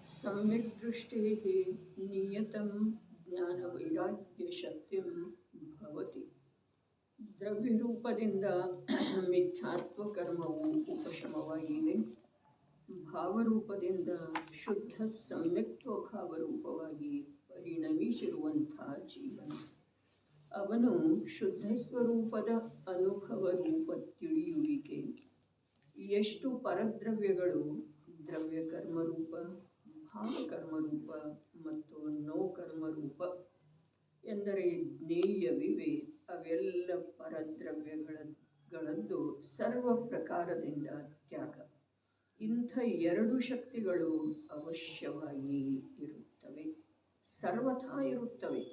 सम्यक् दृष्टेः नियतं ज्ञानवैराग्यशक्तिं भवति. ದ್ರವ್ಯರೂಪದಿಂದ ಮಿಥ್ಯಾತ್ವ ಕರ್ಮವು ಉಪಶಮವಾಗಿದೆ. ಭಾವರೂಪದಿಂದ ಶುದ್ಧ ಸಮ್ಯಕ್ತ್ವ ಭಾವರೂಪವಾಗಿ ಪರಿಣಮಿಸಿರುವಂಥ ಜೀವನ ಅವನು ಶುದ್ಧ ಸ್ವರೂಪದ ಅನುಭವ ರೂಪ ತಿಳಿಯುವಿಕೆ. ಎಷ್ಟು ಪರದ್ರವ್ಯಗಳು ದ್ರವ್ಯ ಕರ್ಮರೂಪ, ಭಾವಕರ್ಮರೂಪ ಮತ್ತು ನೋಕರ್ಮರೂಪ ಎಂದರೆ ಜ್ಞೇಯವಿವೆ. ಅವೆಲ್ಲ ಪರದ್ರವ್ಯಗಳದ್ದು ಸರ್ವ ಪ್ರಕಾರದಿಂದ ತ್ಯಾಗ. ಇಂಥ ಎರಡು ಶಕ್ತಿಗಳು ಅವಶ್ಯವಾಗಿ ಇರುತ್ತವೆ, ಸರ್ವಥಾ ಇರುತ್ತವೆ.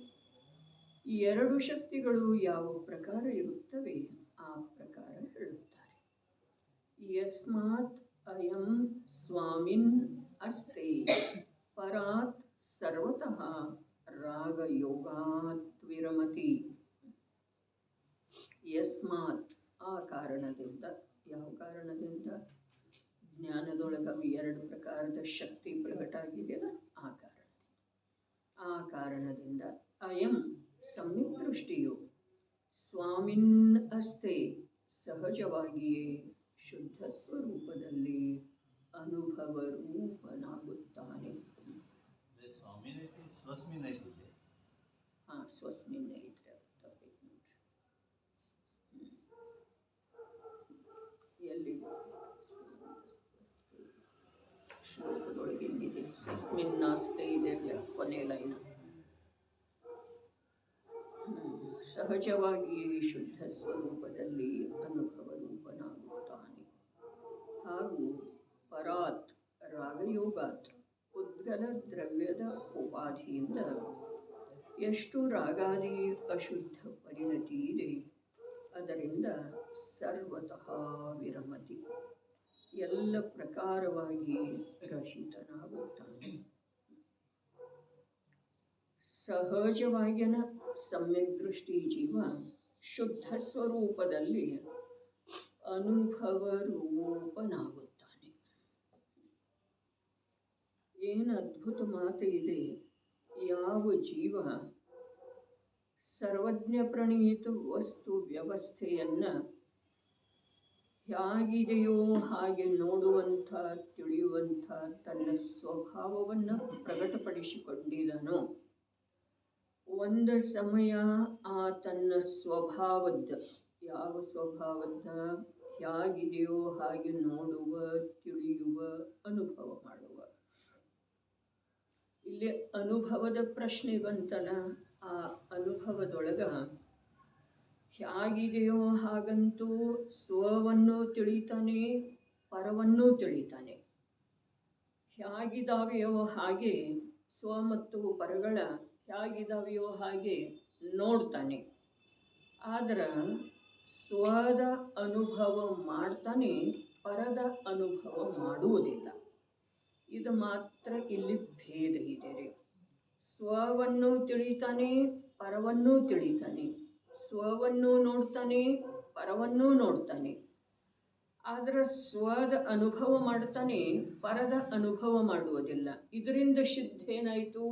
ಈ ಎರಡು ಶಕ್ತಿಗಳು ಯಾವ ಪ್ರಕಾರ ಇರುತ್ತವೆ ಆ ಪ್ರಕಾರ ಹೇಳುತ್ತಾರೆ. ಯಸ್ಮಾತ್ ಅಯಂ ಸ್ವಾಮಿನ್ ಅಸ್ತೆ ಪರಾತ್ ಸರ್ವತಃ ರಾಗಯೋಗಾತ್ ವಿರಮತಿ. ಯಸ್ಮಾತ್ ಆ ಕಾರಣದಿಂದ, ಯಾವ ಕಾರಣದಿಂದ? ಜ್ಞಾನದೊಳಗೆ ಎರಡು ಪ್ರಕಾರದ ಶಕ್ತಿ ಪ್ರಕಟಾಗಿದೆಯಲ್ಲ, ಆ ಕಾರಣದಿಂದ ಅಯಂ ಸಮ್ಯಕ್ ದೃಷ್ಟಿಯು ಸ್ವಾಮಿನ್ ಅಸ್ತೆ ಸಹಜವಾಗಿಯೇ ಶುದ್ಧ ಸ್ವರೂಪದಲ್ಲಿ ಅನುಭವ ರೂಪನಾಗುತ್ತಾನೆ. ಹಾಂ, ಸ್ವಸ್ಮಿನ್ ಐತ್ರಿ, ಎಲ್ಲಿ ಶ್ಲೋಕದೊಳಗಿಂದಿದೆ, ಸ್ವಸ್ಮಿನ್ ನಾಸ್ತೆ ಇದೆ ಕೊನೆ ಲೈನ. ಸಹಜವಾಗಿಯೇ ಶುದ್ಧ ಸ್ವರೂಪದಲ್ಲಿ ಅನುಭವ ರೂಪನಾಗುತ್ತಾನೆ. ಹಾಗೂ ಪರಾತ್ ರಾಗಯೋಗಾತ್ ಉದ್ಗಲ ದ್ರವ್ಯದ ಉಪಾಧಿಯಿಂದ ಎಷ್ಟು ರಾಗಾದಿ ಅಶುದ್ಧ ಪರಿಣತಿ ಇದೆ ಅದರಿಂದ ಸರ್ವತಃ ವಿರಮತಿ, ಎಲ್ಲ ಪ್ರಕಾರವಾಗಿ ರಹಿತನಾಗುತ್ತಾನೆ. ಸಹಜವಾಗಿನ ಸಮ್ಯಕ್ ದೃಷ್ಟಿ ಜೀವ ಶುದ್ಧ ಸ್ವರೂಪದಲ್ಲಿ ಅನುಭವ ರೂಪನಾಗುತ್ತಾನೆ. ಏನು ಅದ್ಭುತ ಮಾತು ಇದೆ! ಯಾವ ಜೀವ ಸರ್ವಜ್ಞ ಪ್ರಣೀತ ವಸ್ತು ವ್ಯವಸ್ಥೆಯನ್ನು ಹೇಗಿದೆಯೋ ಹಾಗೆ ನೋಡುವಂಥ, ತಿಳಿಯುವಂಥ ತನ್ನ ಸ್ವಭಾವವನ್ನು ಪ್ರಕಟಪಡಿಸಿಕೊಂಡಿದನೋ, ಒಂದು ಸಮಯ ಆ ತನ್ನ ಸ್ವಭಾವದ, ಯಾವ ಸ್ವಭಾವದ ಹೇಗಿದೆಯೋ ಹಾಗೆ ನೋಡುವ, ತಿಳಿಯುವ, ಅನುಭವ ಮಾಡುವ. ಇಲ್ಲಿ ಅನುಭವದ ಪ್ರಶ್ನೆ ಬಂತಲ್ಲ, ಆ ಅನುಭವದೊಳಗ ಹೇಗಿದೆಯೋ ಹಾಗಂತೂ ಸ್ವವನ್ನು ತಿಳಿತಾನೆ, ಪರವನ್ನೂ ತಿಳಿತಾನೆ. ಹೇಗಿದಾವೆಯೋ ಹಾಗೆ ಸ್ವ ಮತ್ತು ಪರಗಳ ಹೇಗಿದಾವೆಯೋ ಹಾಗೆ ನೋಡ್ತಾನೆ. ಆದ್ರೆ ಸ್ವದ ಅನುಭವ ಮಾಡ್ತಾನೆ, ಪರದ ಅನುಭವ ಮಾಡುವುದಿಲ್ಲ. ಇದು ಮಾತ್ರ ಇಲ್ಲಿ ಭೇದ ಇದೆ ರೀ. ಸ್ವವನ್ನು ತಿಳಿತಾನೆ, ಪರವನ್ನೂ ತಿಳಿತಾನೆ, ಸ್ವವನ್ನು ನೋಡ್ತಾನೆ, ಪರವನ್ನೂ ನೋಡ್ತಾನೆ. ಆದ್ರೆ ಸ್ವದ ಅನುಭವ ಮಾಡ್ತಾನೆ, ಪರದ ಅನುಭವ ಮಾಡುವುದಿಲ್ಲ. ಇದರಿಂದ ಸಿದ್ಧ ಏನಾಯಿತು?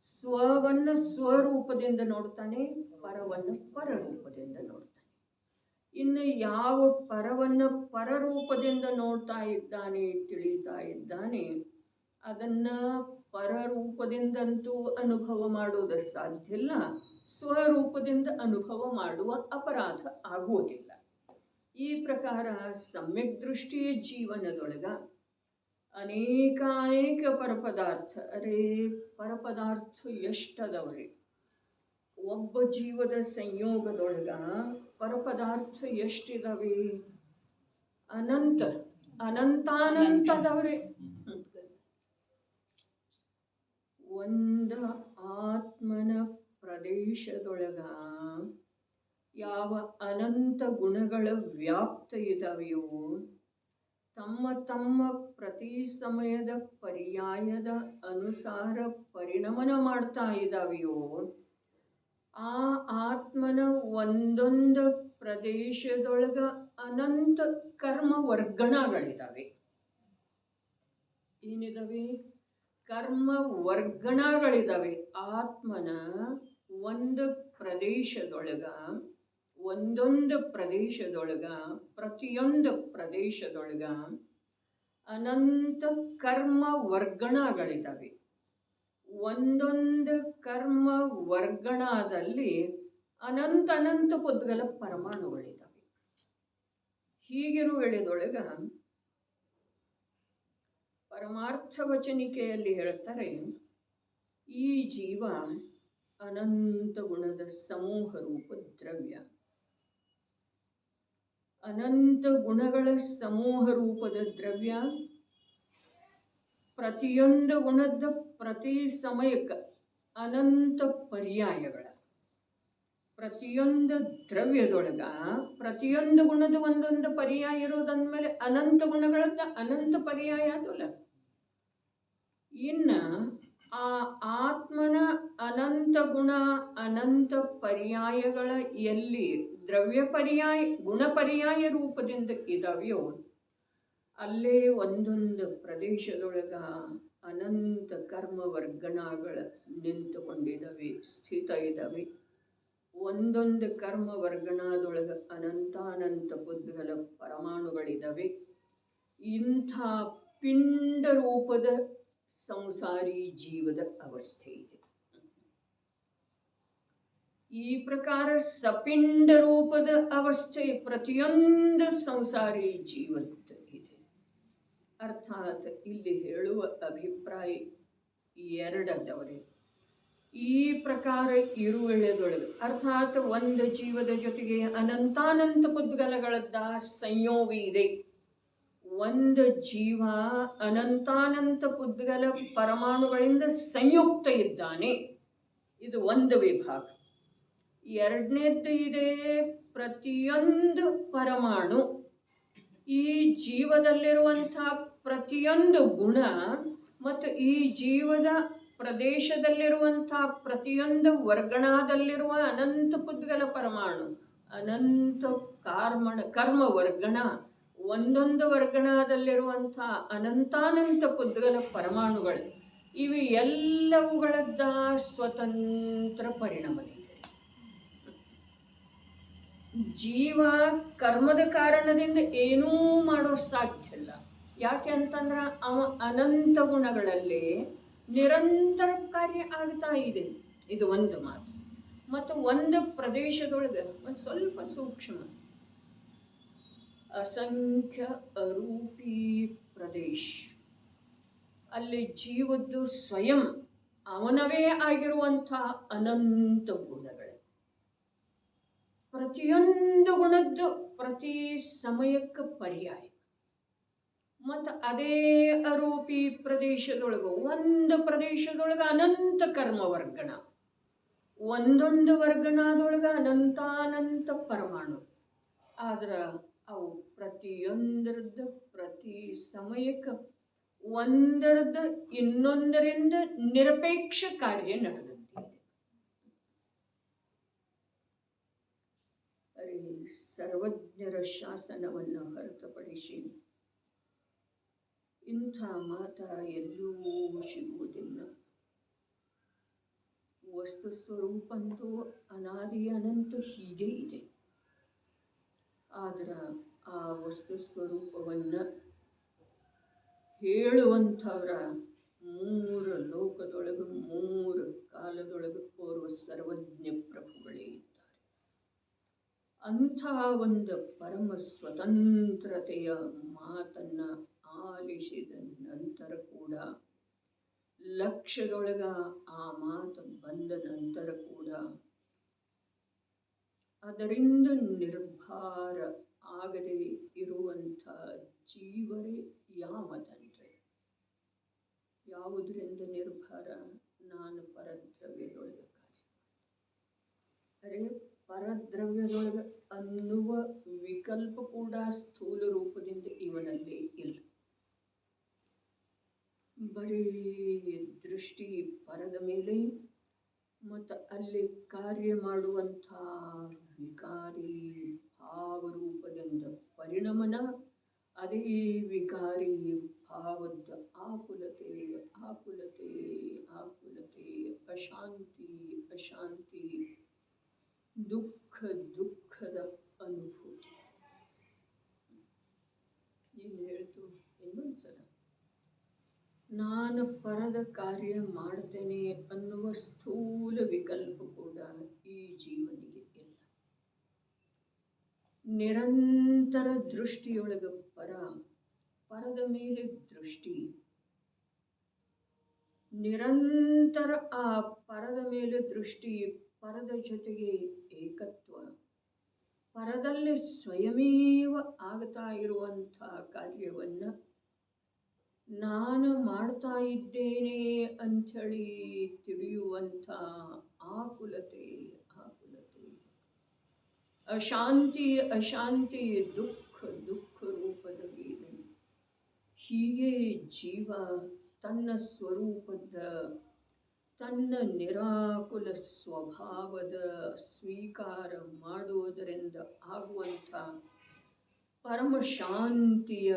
ಸ್ವವನ್ನು ಸ್ವರೂಪದಿಂದ ನೋಡ್ತಾನೆ, ಪರವನ್ನು ಪರರೂಪದಿಂದ ನೋಡ್ತಾನೆ. ಇನ್ನು ಯಾವ ಪರವನ್ನು ಪರರೂಪದಿಂದ ನೋಡ್ತಾ ಇದ್ದಾನೆ, ತಿಳಿತಾ ಇದ್ದಾನೆ, ಅದನ್ನು ಪರರೂಪದಿಂದಂತೂ ಅನುಭವ ಮಾಡೋದು ಸಾಧ್ಯ ಇಲ್ಲ. ಸ್ವರೂಪದಿಂದ ಅನುಭವ ಮಾಡುವ ಅಪರಾಧ ಆಗುವುದಿಲ್ಲ. ಈ ಪ್ರಕಾರ ಸಮ್ಯಕ್ ದೃಷ್ಟಿಯ ಜೀವನದೊಳಗ ಅನೇಕ ಪರಪದಾರ್ಥ, ಪರಪದಾರ್ಥ ಎಷ್ಟದವ್ರಿ? ಒಬ್ಬ ಜೀವದ ಸಂಯೋಗದೊಳಗ ಪರಪದಾರ್ಥ ಎಷ್ಟಿದಾವೆ? ಅನಂತಾನಂತದವ್ರಿ. ಒಂದು ಆತ್ಮನ ಪ್ರದೇಶದೊಳಗ ಯಾವ ಅನಂತ ಗುಣಗಳ ವ್ಯಾಪ್ತ ಇದಾವೆಯೋ, ತಮ್ಮ ತಮ್ಮ ಪ್ರತಿ ಸಮಯದ ಪರ್ಯಾಯದ ಅನುಸಾರ ಪರಿಣಮನ ಮಾಡ್ತಾ ಇದ್ದಾವೆಯೋ, ಆ ಆತ್ಮನ ಒಂದೊಂದು ಪ್ರದೇಶದೊಳಗ ಅನಂತ ಕರ್ಮ ವರ್ಗಣಗಳಿದ್ದಾವೆ. ಏನಿದಾವೆ? ಕರ್ಮ ವರ್ಗಣಗಳಿದಾವೆ. ಆತ್ಮನ ಒಂದು ಪ್ರದೇಶದೊಳಗ, ಒಂದೊಂದು ಪ್ರದೇಶದೊಳಗ, ಪ್ರತಿಯೊಂದು ಪ್ರದೇಶದೊಳಗ ಅನಂತ ಕರ್ಮ ವರ್ಗಣಗಳಿದಾವೆ. ಒಂದೊಂದು ಕರ್ಮ ವರ್ಗಣದಲ್ಲಿ ಅನಂತ ಅನಂತ ಪುದ್ಗಲ ಪರಮಾಣುಗಳಿದ್ದಾವೆ. ಹೀಗಿರುವ ವೇಳೆದೊಳಗ ಪರಮಾರ್ಥ ವಚನಿಕೆಯಲ್ಲಿ ಹೇಳ್ತಾರೆ, ಈ ಜೀವ ಅನಂತ ಗುಣದ ಸಮೂಹ ರೂಪ ದ್ರವ್ಯ. ಅನಂತ ಗುಣಗಳ ಸಮೂಹ ರೂಪದ ದ್ರವ್ಯ. ಪ್ರತಿಯೊಂದು ಗುಣದ ಪ್ರತಿ ಸಮಯಕ್ಕೆ ಅನಂತ ಪರ್ಯಾಯಗಳ. ಪ್ರತಿಯೊಂದು ದ್ರವ್ಯದೊಳಗ ಪ್ರತಿಯೊಂದು ಗುಣದ ಒಂದೊಂದು ಪರ್ಯಾಯ ಇರೋದಂದ್ಮೇಲೆ ಅನಂತ ಗುಣಗಳದ ಅನಂತ ಪರ್ಯಾಯ ಅದಲ್ಲ. ಇನ್ನು ಆ ಆತ್ಮನ ಅನಂತ ಗುಣ ಅನಂತ ಪರ್ಯಾಯಗಳ ಎಲ್ಲಿ ದ್ರವ್ಯ ಪರ್ಯಾಯ ಗುಣ ಪರ್ಯಾಯ ರೂಪದಿಂದ ಇದಾವೆಯೋ ಅಲ್ಲೇ ಒಂದೊಂದು ಪ್ರದೇಶದೊಳಗ ಅನಂತ ಕರ್ಮ ವರ್ಗಣಗಳ ನಿಂತುಕೊಂಡಿದ್ದಾವೆ, ಸ್ಥಿತ ಇದ್ದಾವೆ. ಒಂದೊಂದು ಕರ್ಮ ವರ್ಗಣದೊಳಗ ಅನಂತಾನಂತ ಬುದ್ಧಗಳ ಪರಮಾಣುಗಳಿದ್ದಾವೆ. ಇಂಥ ಪಿಂಡ ರೂಪದ ಸಂಸಾರಿ ಜೀವದ ಅವಸ್ಥೆ ಇದೆ. ಈ ಪ್ರಕಾರ ಸಪಿಂಡ ರೂಪದ ಅವಸ್ಥೆ ಪ್ರತಿಯೊಂದು ಸಂಸಾರಿ ಜೀವದ ಇದೆ. ಅರ್ಥಾತ್ ಇಲ್ಲಿ ಹೇಳುವ ಅಭಿಪ್ರಾಯ ಎರಡದವರೇ. ಈ ಪ್ರಕಾರ ಇರುವೆಳೆದೊಳಗೆ ಅರ್ಥಾತ್ ಒಂದು ಜೀವದ ಜೊತೆಗೆ ಅನಂತಾನಂತ ಪುದ್ಗಲಗಳದ್ದ ಸಂಯೋಗ ಇದೆ. ಒಂದು ಜೀವ ಅನಂತಾನಂತ ಪುದ್ಗಲ ಪರಮಾಣುಗಳಿಂದ ಸಂಯುಕ್ತ ಇದ್ದಾನೆ. ಇದು ಒಂದು ವಿಭಾಗ. ಎರಡನೇದ್ದು ಇದೆ ಪ್ರತಿಯೊಂದು ಪರಮಾಣು ಈ ಜೀವದಲ್ಲಿರುವಂಥ ಪ್ರತಿಯೊಂದು ಗುಣ ಮತ್ತು ಈ ಜೀವದ ಪ್ರದೇಶದಲ್ಲಿರುವಂಥ ಪ್ರತಿಯೊಂದು ವರ್ಗಣದಲ್ಲಿರುವ ಅನಂತ ಪುದ್ಗಲ ಪರಮಾಣು, ಅನಂತ ಕರ್ಮ ವರ್ಗಣ, ಒಂದೊಂದು ವರ್ಗಣದಲ್ಲಿರುವಂಥ ಅನಂತಾನಂತ ಪುದ್ಗಲ ಪರಮಾಣುಗಳು ಇವು ಎಲ್ಲವುಗಳದ್ದ ಸ್ವತಂತ್ರ ಪರಿಣಾಮವಿದೆ. ಜೀವ ಕರ್ಮದ ಕಾರಣದಿಂದ ಏನೂ ಮಾಡೋ ಸಾಧ್ಯ ಇಲ್ಲ. ಯಾಕೆ ಅಂತಂದ್ರೆ ಅವ ಅನಂತ ಗುಣಗಳಲ್ಲಿ ನಿರಂತರ ಕಾರ್ಯ ಆಗ್ತಾ ಇದೆ. ಇದು ಒಂದು ಮಾತು. ಮತ್ತು ಒಂದು ಪ್ರದೇಶದೊಳಗೆ ಒಂದು ಸ್ವಲ್ಪ ಸೂಕ್ಷ್ಮ ಅಸಂಖ್ಯ ಅರೂಪಿ ಪ್ರದೇಶ, ಅಲ್ಲಿ ಜೀವದ್ದು ಸ್ವಯಂ ಅವನವೇ ಆಗಿರುವಂಥ ಅನಂತ ಗುಣಗಳು. ಪ್ರತಿಯೊಂದು ಗುಣದ್ದು ಪ್ರತಿ ಸಮಯಕ್ಕೆ ಪರ್ಯಾಯ. ಮತ್ತು ಅದೇ ಅರೂಪಿ ಪ್ರದೇಶದೊಳಗೆ ಒಂದು ಪ್ರದೇಶದೊಳಗೆ ಅನಂತ ಕರ್ಮ ವರ್ಗಣ, ಒಂದೊಂದು ವರ್ಗಣದೊಳಗೆ ಅನಂತಾನಂತ ಪರಮಾಣು. ಆದ್ರೆ ಅವು ಪ್ರತಿಯೊಂದರದ್ದು ಪ್ರತಿ ಸಮಯಕ್ಕೆ ಒಂದರದ್ದು ಇನ್ನೊಂದರಿಂದ ನಿರಪೇಕ್ಷ ಕಾರ್ಯ ನಡೆದಂತಿದೆ. ಸರ್ವಜ್ಞರ ಶಾಸನವನ್ನು ಹೊರತುಪಡಿಸಿ ಇಂಥ ಮಾತ ಎಲ್ಲೂ ಸಿಗುವುದಿಲ್ಲ. ವಸ್ತು ಸ್ವರೂಪಂತೂ ಅನಾದಿ ಅನಂತ ಹೀಗೆ ಇದೆ. ಆದ್ರೆ ಆ ವಸ್ತು ಸ್ವರೂಪವನ್ನು ಹೇಳುವಂಥವರ ಮೂರು ಲೋಕದೊಳಗೆ ಮೂರು ಕಾಲದೊಳಗೆ ಓರ್ವ ಸರ್ವಜ್ಞ ಪ್ರಭುಗಳೇ ಇದ್ದಾರೆ. ಅಂಥ ಒಂದು ಪರಮ ಸ್ವತಂತ್ರತೆಯ ಮಾತನ್ನು ಆಲಿಸಿದ ನಂತರ ಕೂಡ, ಲಕ್ಷ್ಯದೊಳಗ ಆ ಮಾತು ಬಂದ ನಂತರ ಕೂಡ ಅದರಿಂದ ನಿರ್ಭಾರ ಆಗದೆ ಇರುವಂಥ ಜೀವರೇ ಯಾವದಂದ್ರೆ, ಯಾವುದರಿಂದ ನಿರ್ಭಾರ? ನಾನು ಪರದ್ರವ್ಯದೊಳಗೆ ಅರೆ ಪರದ್ರವ್ಯದೊಳಗೆ ಅನ್ನುವ ವಿಕಲ್ಪ ಕೂಡ ಸ್ಥೂಲ ರೂಪದಿಂದ ಇವನಲ್ಲಿ ಇಲ್ಲ. ಬರೀ ದೃಷ್ಟಿ ಪರದ ಮೇಲೆ ಮತ್ತು ಅಲ್ಲಿ ಕಾರ್ಯ ಮಾಡುವಂಥ ವಿಕಾರಿ ಭಾವರೂಪದಿಂದ ಪರಿಣಮನ, ಅದೇ ವಿಕಾರಿ ಭಾವದ ಆಕುಲತೆ ನಾನು ಪರದ ಕಾರ್ಯ ಮಾಡ್ತೇನೆ ಅನ್ನುವ ಸ್ಥೂಲ ವಿಕಲ್ಪ ಕೂಡ ಈ ಜೀವನಿಗೆ ಇಲ್ಲ. ನಿರಂತರ ದೃಷ್ಟಿಯೊಳಗೆ ಪರದ ಮೇಲೆ ದೃಷ್ಟಿ, ನಿರಂತರ ಆ ಪರದ ಮೇಲೆ ದೃಷ್ಟಿ, ಪರದ ಜೊತೆಗೆ ಏಕತ್ವ, ಪರದಲ್ಲೇ ಸ್ವಯಮೇವ ಆಗ್ತಾ ಇರುವಂಥ ಕಾರ್ಯವನ್ನು ನಾನು ಮಾಡ್ತಾ ಇದ್ದೇನೆ ಅಂಥೇಳಿ ತಿಳಿಯುವಂಥ ಆಕುಲತೆ, ಅಶಾಂತಿ ದುಃಖ ರೂಪದ ವೇದನೆ. ಹೀಗೆ ಜೀವ ತನ್ನ ಸ್ವರೂಪದ, ತನ್ನ ನಿರಾಕುಲ ಸ್ವಭಾವದ ಸ್ವೀಕಾರ ಮಾಡುವುದರಿಂದ ಆಗುವಂಥ ಪರಮ ಶಾಂತಿಯ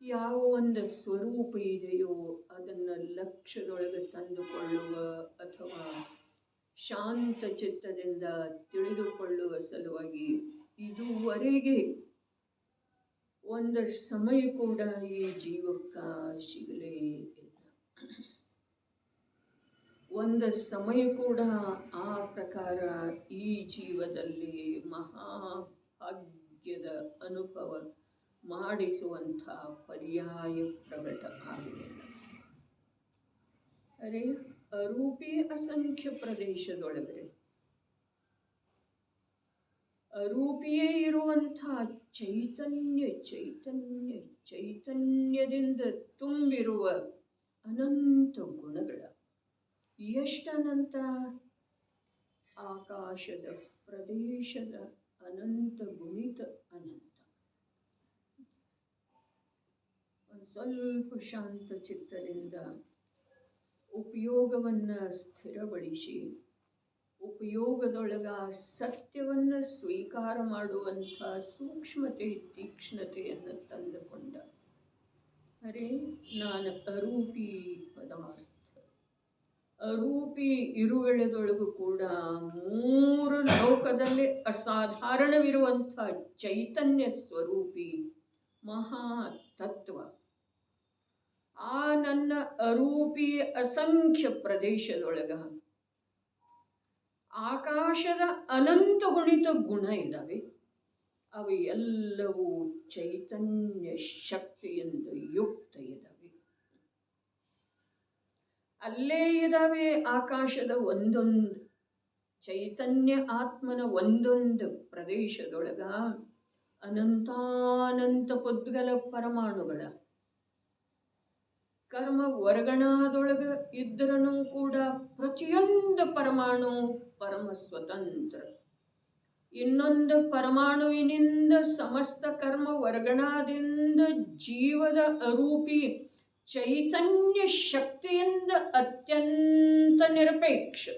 ಯಾವ ಒಂದು ಸ್ವರೂಪ ಇದೆಯೋ ಅದನ್ನು ಲಕ್ಷ್ಯದೊಳಗೆ ತಂದುಕೊಳ್ಳುವ ಅಥವಾ ಶಾಂತ ಚಿತ್ತದಿಂದ ತಿಳಿದುಕೊಳ್ಳುವ ಸಲುವಾಗಿ ಇದುವರೆಗೆ ಒಂದು ಸಮಯ ಕೂಡ ಈ ಜೀವಕ್ಕ ಸಿಗಲೇ ಇಲ್ಲ. ಒಂದು ಸಮಯ ಕೂಡ ಆ ಪ್ರಕಾರ ಈ ಜೀವದಲ್ಲಿ ಮಹಾಭಾಗ್ಯದ ಅನುಭವ ಮಾಡಿಸುವಂಥ ಪರ್ಯಾಯ ಪ್ರಕಟ ಆಗಲಿಲ್ಲ. ಅರೆ ಅರೂಪಿ ಅಸಂಖ್ಯ ಪ್ರದೇಶದೊಳಗಡೆ ಅರೂಪಿಯೇ ಇರುವಂಥ ಚೈತನ್ಯದಿಂದ ತುಂಬಿರುವ ಅನಂತ ಗುಣಗಳ, ಎಷ್ಟನಂತ? ಆಕಾಶದ ಪ್ರದೇಶದ ಅನಂತ ಗುಣಿತ ಅನಂತ. ಒಂದು ಸ್ವಲ್ಪ ಶಾಂತ ಚಿತ್ತದಿಂದ ಉಪಯೋಗವನ್ನು ಸ್ಥಿರಗೊಳಿಸಿ ಉಪಯೋಗದೊಳಗ ಸತ್ಯವನ್ನು ಸ್ವೀಕಾರ ಮಾಡುವಂಥ ಸೂಕ್ಷ್ಮತೆ ತೀಕ್ಷ್ಣತೆಯನ್ನು ತಂದುಕೊಂಡ. ಅರೆ ನಾನು ಅರೂಪಿ ಪದಾರ್ಥ, ಅರೂಪಿ ಇರುವೆಳೆದೊಳಗೂ ಕೂಡ ಮೂರು ಲೋಕದಲ್ಲಿ ಅಸಾಧಾರಣವಿರುವಂಥ ಚೈತನ್ಯ ಸ್ವರೂಪಿ ಮಹಾತತ್ವ. ಆ ನನ್ನ ಅರೂಪಿ ಅಸಂಖ್ಯ ಪ್ರದೇಶದೊಳಗ ಆಕಾಶದ ಅನಂತ ಗುಣಿತ ಗುಣ ಇದ್ದಾವೆ. ಅವು ಎಲ್ಲವೂ ಚೈತನ್ಯ ಶಕ್ತಿಯಿಂದ ಯುಕ್ತ ಇದ್ದಾವೆ. ಅಲ್ಲೇ ಇದ್ದಾವೆ ಆಕಾಶದ ಒಂದೊಂದು ಚೈತನ್ಯ ಆತ್ಮನ ಒಂದೊಂದು ಪ್ರದೇಶದೊಳಗ ಅನಂತಾನಂತ ಪುದ್ಗಲ ಪರಮಾಣುಗಳ ಕರ್ಮ ವರ್ಗಣದೊಳಗ ಇದ್ರೂ ಕೂಡ ಪ್ರತಿಯೊಂದು ಪರಮಾಣು ಪರಮ ಸ್ವತಂತ್ರ. ಇನ್ನೊಂದು ಪರಮಾಣುವಿನಿಂದ ಸಮಸ್ತ ಕರ್ಮ ವರ್ಗಣದಿಂದ ಜೀವದ ಅರೂಪಿ ಚೈತನ್ಯ ಶಕ್ತಿಯಿಂದ ಅತ್ಯಂತ ನಿರಪೇಕ್ಷ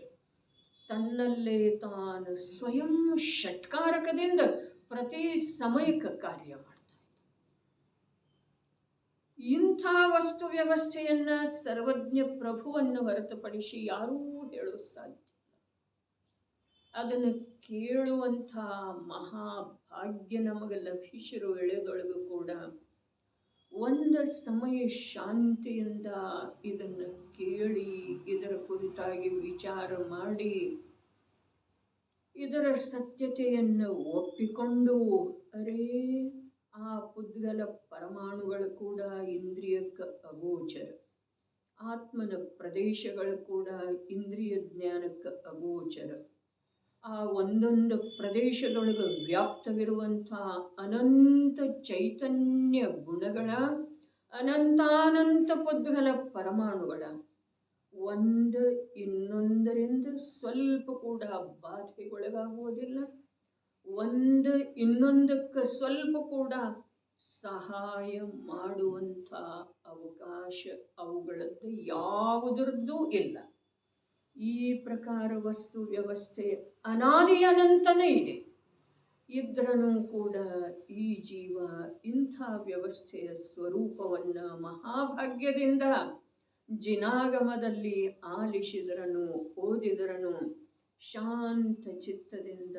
ತನ್ನಲ್ಲೇ ತಾನು ಸ್ವಯಂ ಷಟ್ಕಾರಕದಿಂದ ಪ್ರತಿ ಸಮಯಕ್ಕೆ ಕಾರ್ಯ ಮಾಡ್ತಾರೆ. ಇಂಥ ವಸ್ತು ವ್ಯವಸ್ಥೆಯನ್ನ ಸರ್ವಜ್ಞ ಪ್ರಭುವನ್ನು ಹೊರತುಪಡಿಸಿ ಯಾರೂ ಹೇಳೋ ಸಾಧ್ಯ. ಅದನ್ನು ಕೇಳುವಂಥ ಮಹಾಭಾಗ್ಯ ನಮಗೆ ಲಭಿಸಿರುವ ವೇಳೆದೊಳಗೂ ಕೂಡ ಒಂದು ಸಮಯ ಶಾಂತಿಯಿಂದ ಇದನ್ನು ಕೇಳಿ ಇದರ ಕುರಿತಾಗಿ ವಿಚಾರ ಮಾಡಿ ಇದರ ಸತ್ಯತೆಯನ್ನು ಒಪ್ಪಿಕೊಂಡು ಅರೇ ಆ ಪುದ್ಗಲ ಪರಮಾಣುಗಳು ಕೂಡ ಇಂದ್ರಿಯಕ್ಕೆ ಅಗೋಚರ, ಆತ್ಮನ ಪ್ರದೇಶಗಳು ಕೂಡ ಇಂದ್ರಿಯ ಜ್ಞಾನಕ್ಕೆ ಅಗೋಚರ. ಆ ಒಂದೊಂದು ಪ್ರದೇಶದೊಳಗೆ ವ್ಯಾಪ್ತವಿರುವಂಥ ಅನಂತ ಚೈತನ್ಯ ಗುಣಗಳ ಅನಂತಾನಂತ ಪುದ್ಗಲ ಪರಮಾಣುಗಳ ಒಂದು ಇನ್ನೊಂದರಿಂದ ಸ್ವಲ್ಪ ಕೂಡ ಬಾಧೆಗೊಳಗಾಗುವುದಿಲ್ಲ. ಒಂದು ಇನ್ನೊಂದಕ್ಕೆ ಸ್ವಲ್ಪ ಕೂಡ ಸಹಾಯ ಮಾಡುವಂಥ ಅವಕಾಶ ಅವುಗಳದ್ದು ಯಾವುದರದ್ದೂ ಇಲ್ಲ. ಈ ಪ್ರಕಾರ ವಸ್ತು ವ್ಯವಸ್ಥೆ ಅನಾದಿ ಅನಂತನೇ ಇದೆ. ಇದ್ರೂ ಕೂಡ ಈ ಜೀವ ಇಂಥ ವ್ಯವಸ್ಥೆಯ ಸ್ವರೂಪವನ್ನು ಮಹಾಭಾಗ್ಯದಿಂದ ಜಿನಾಗಮದಲ್ಲಿ ಆಲಿಸಿದರನು ಓದಿದರನು ಶಾಂತ ಚಿತ್ತದಿಂದ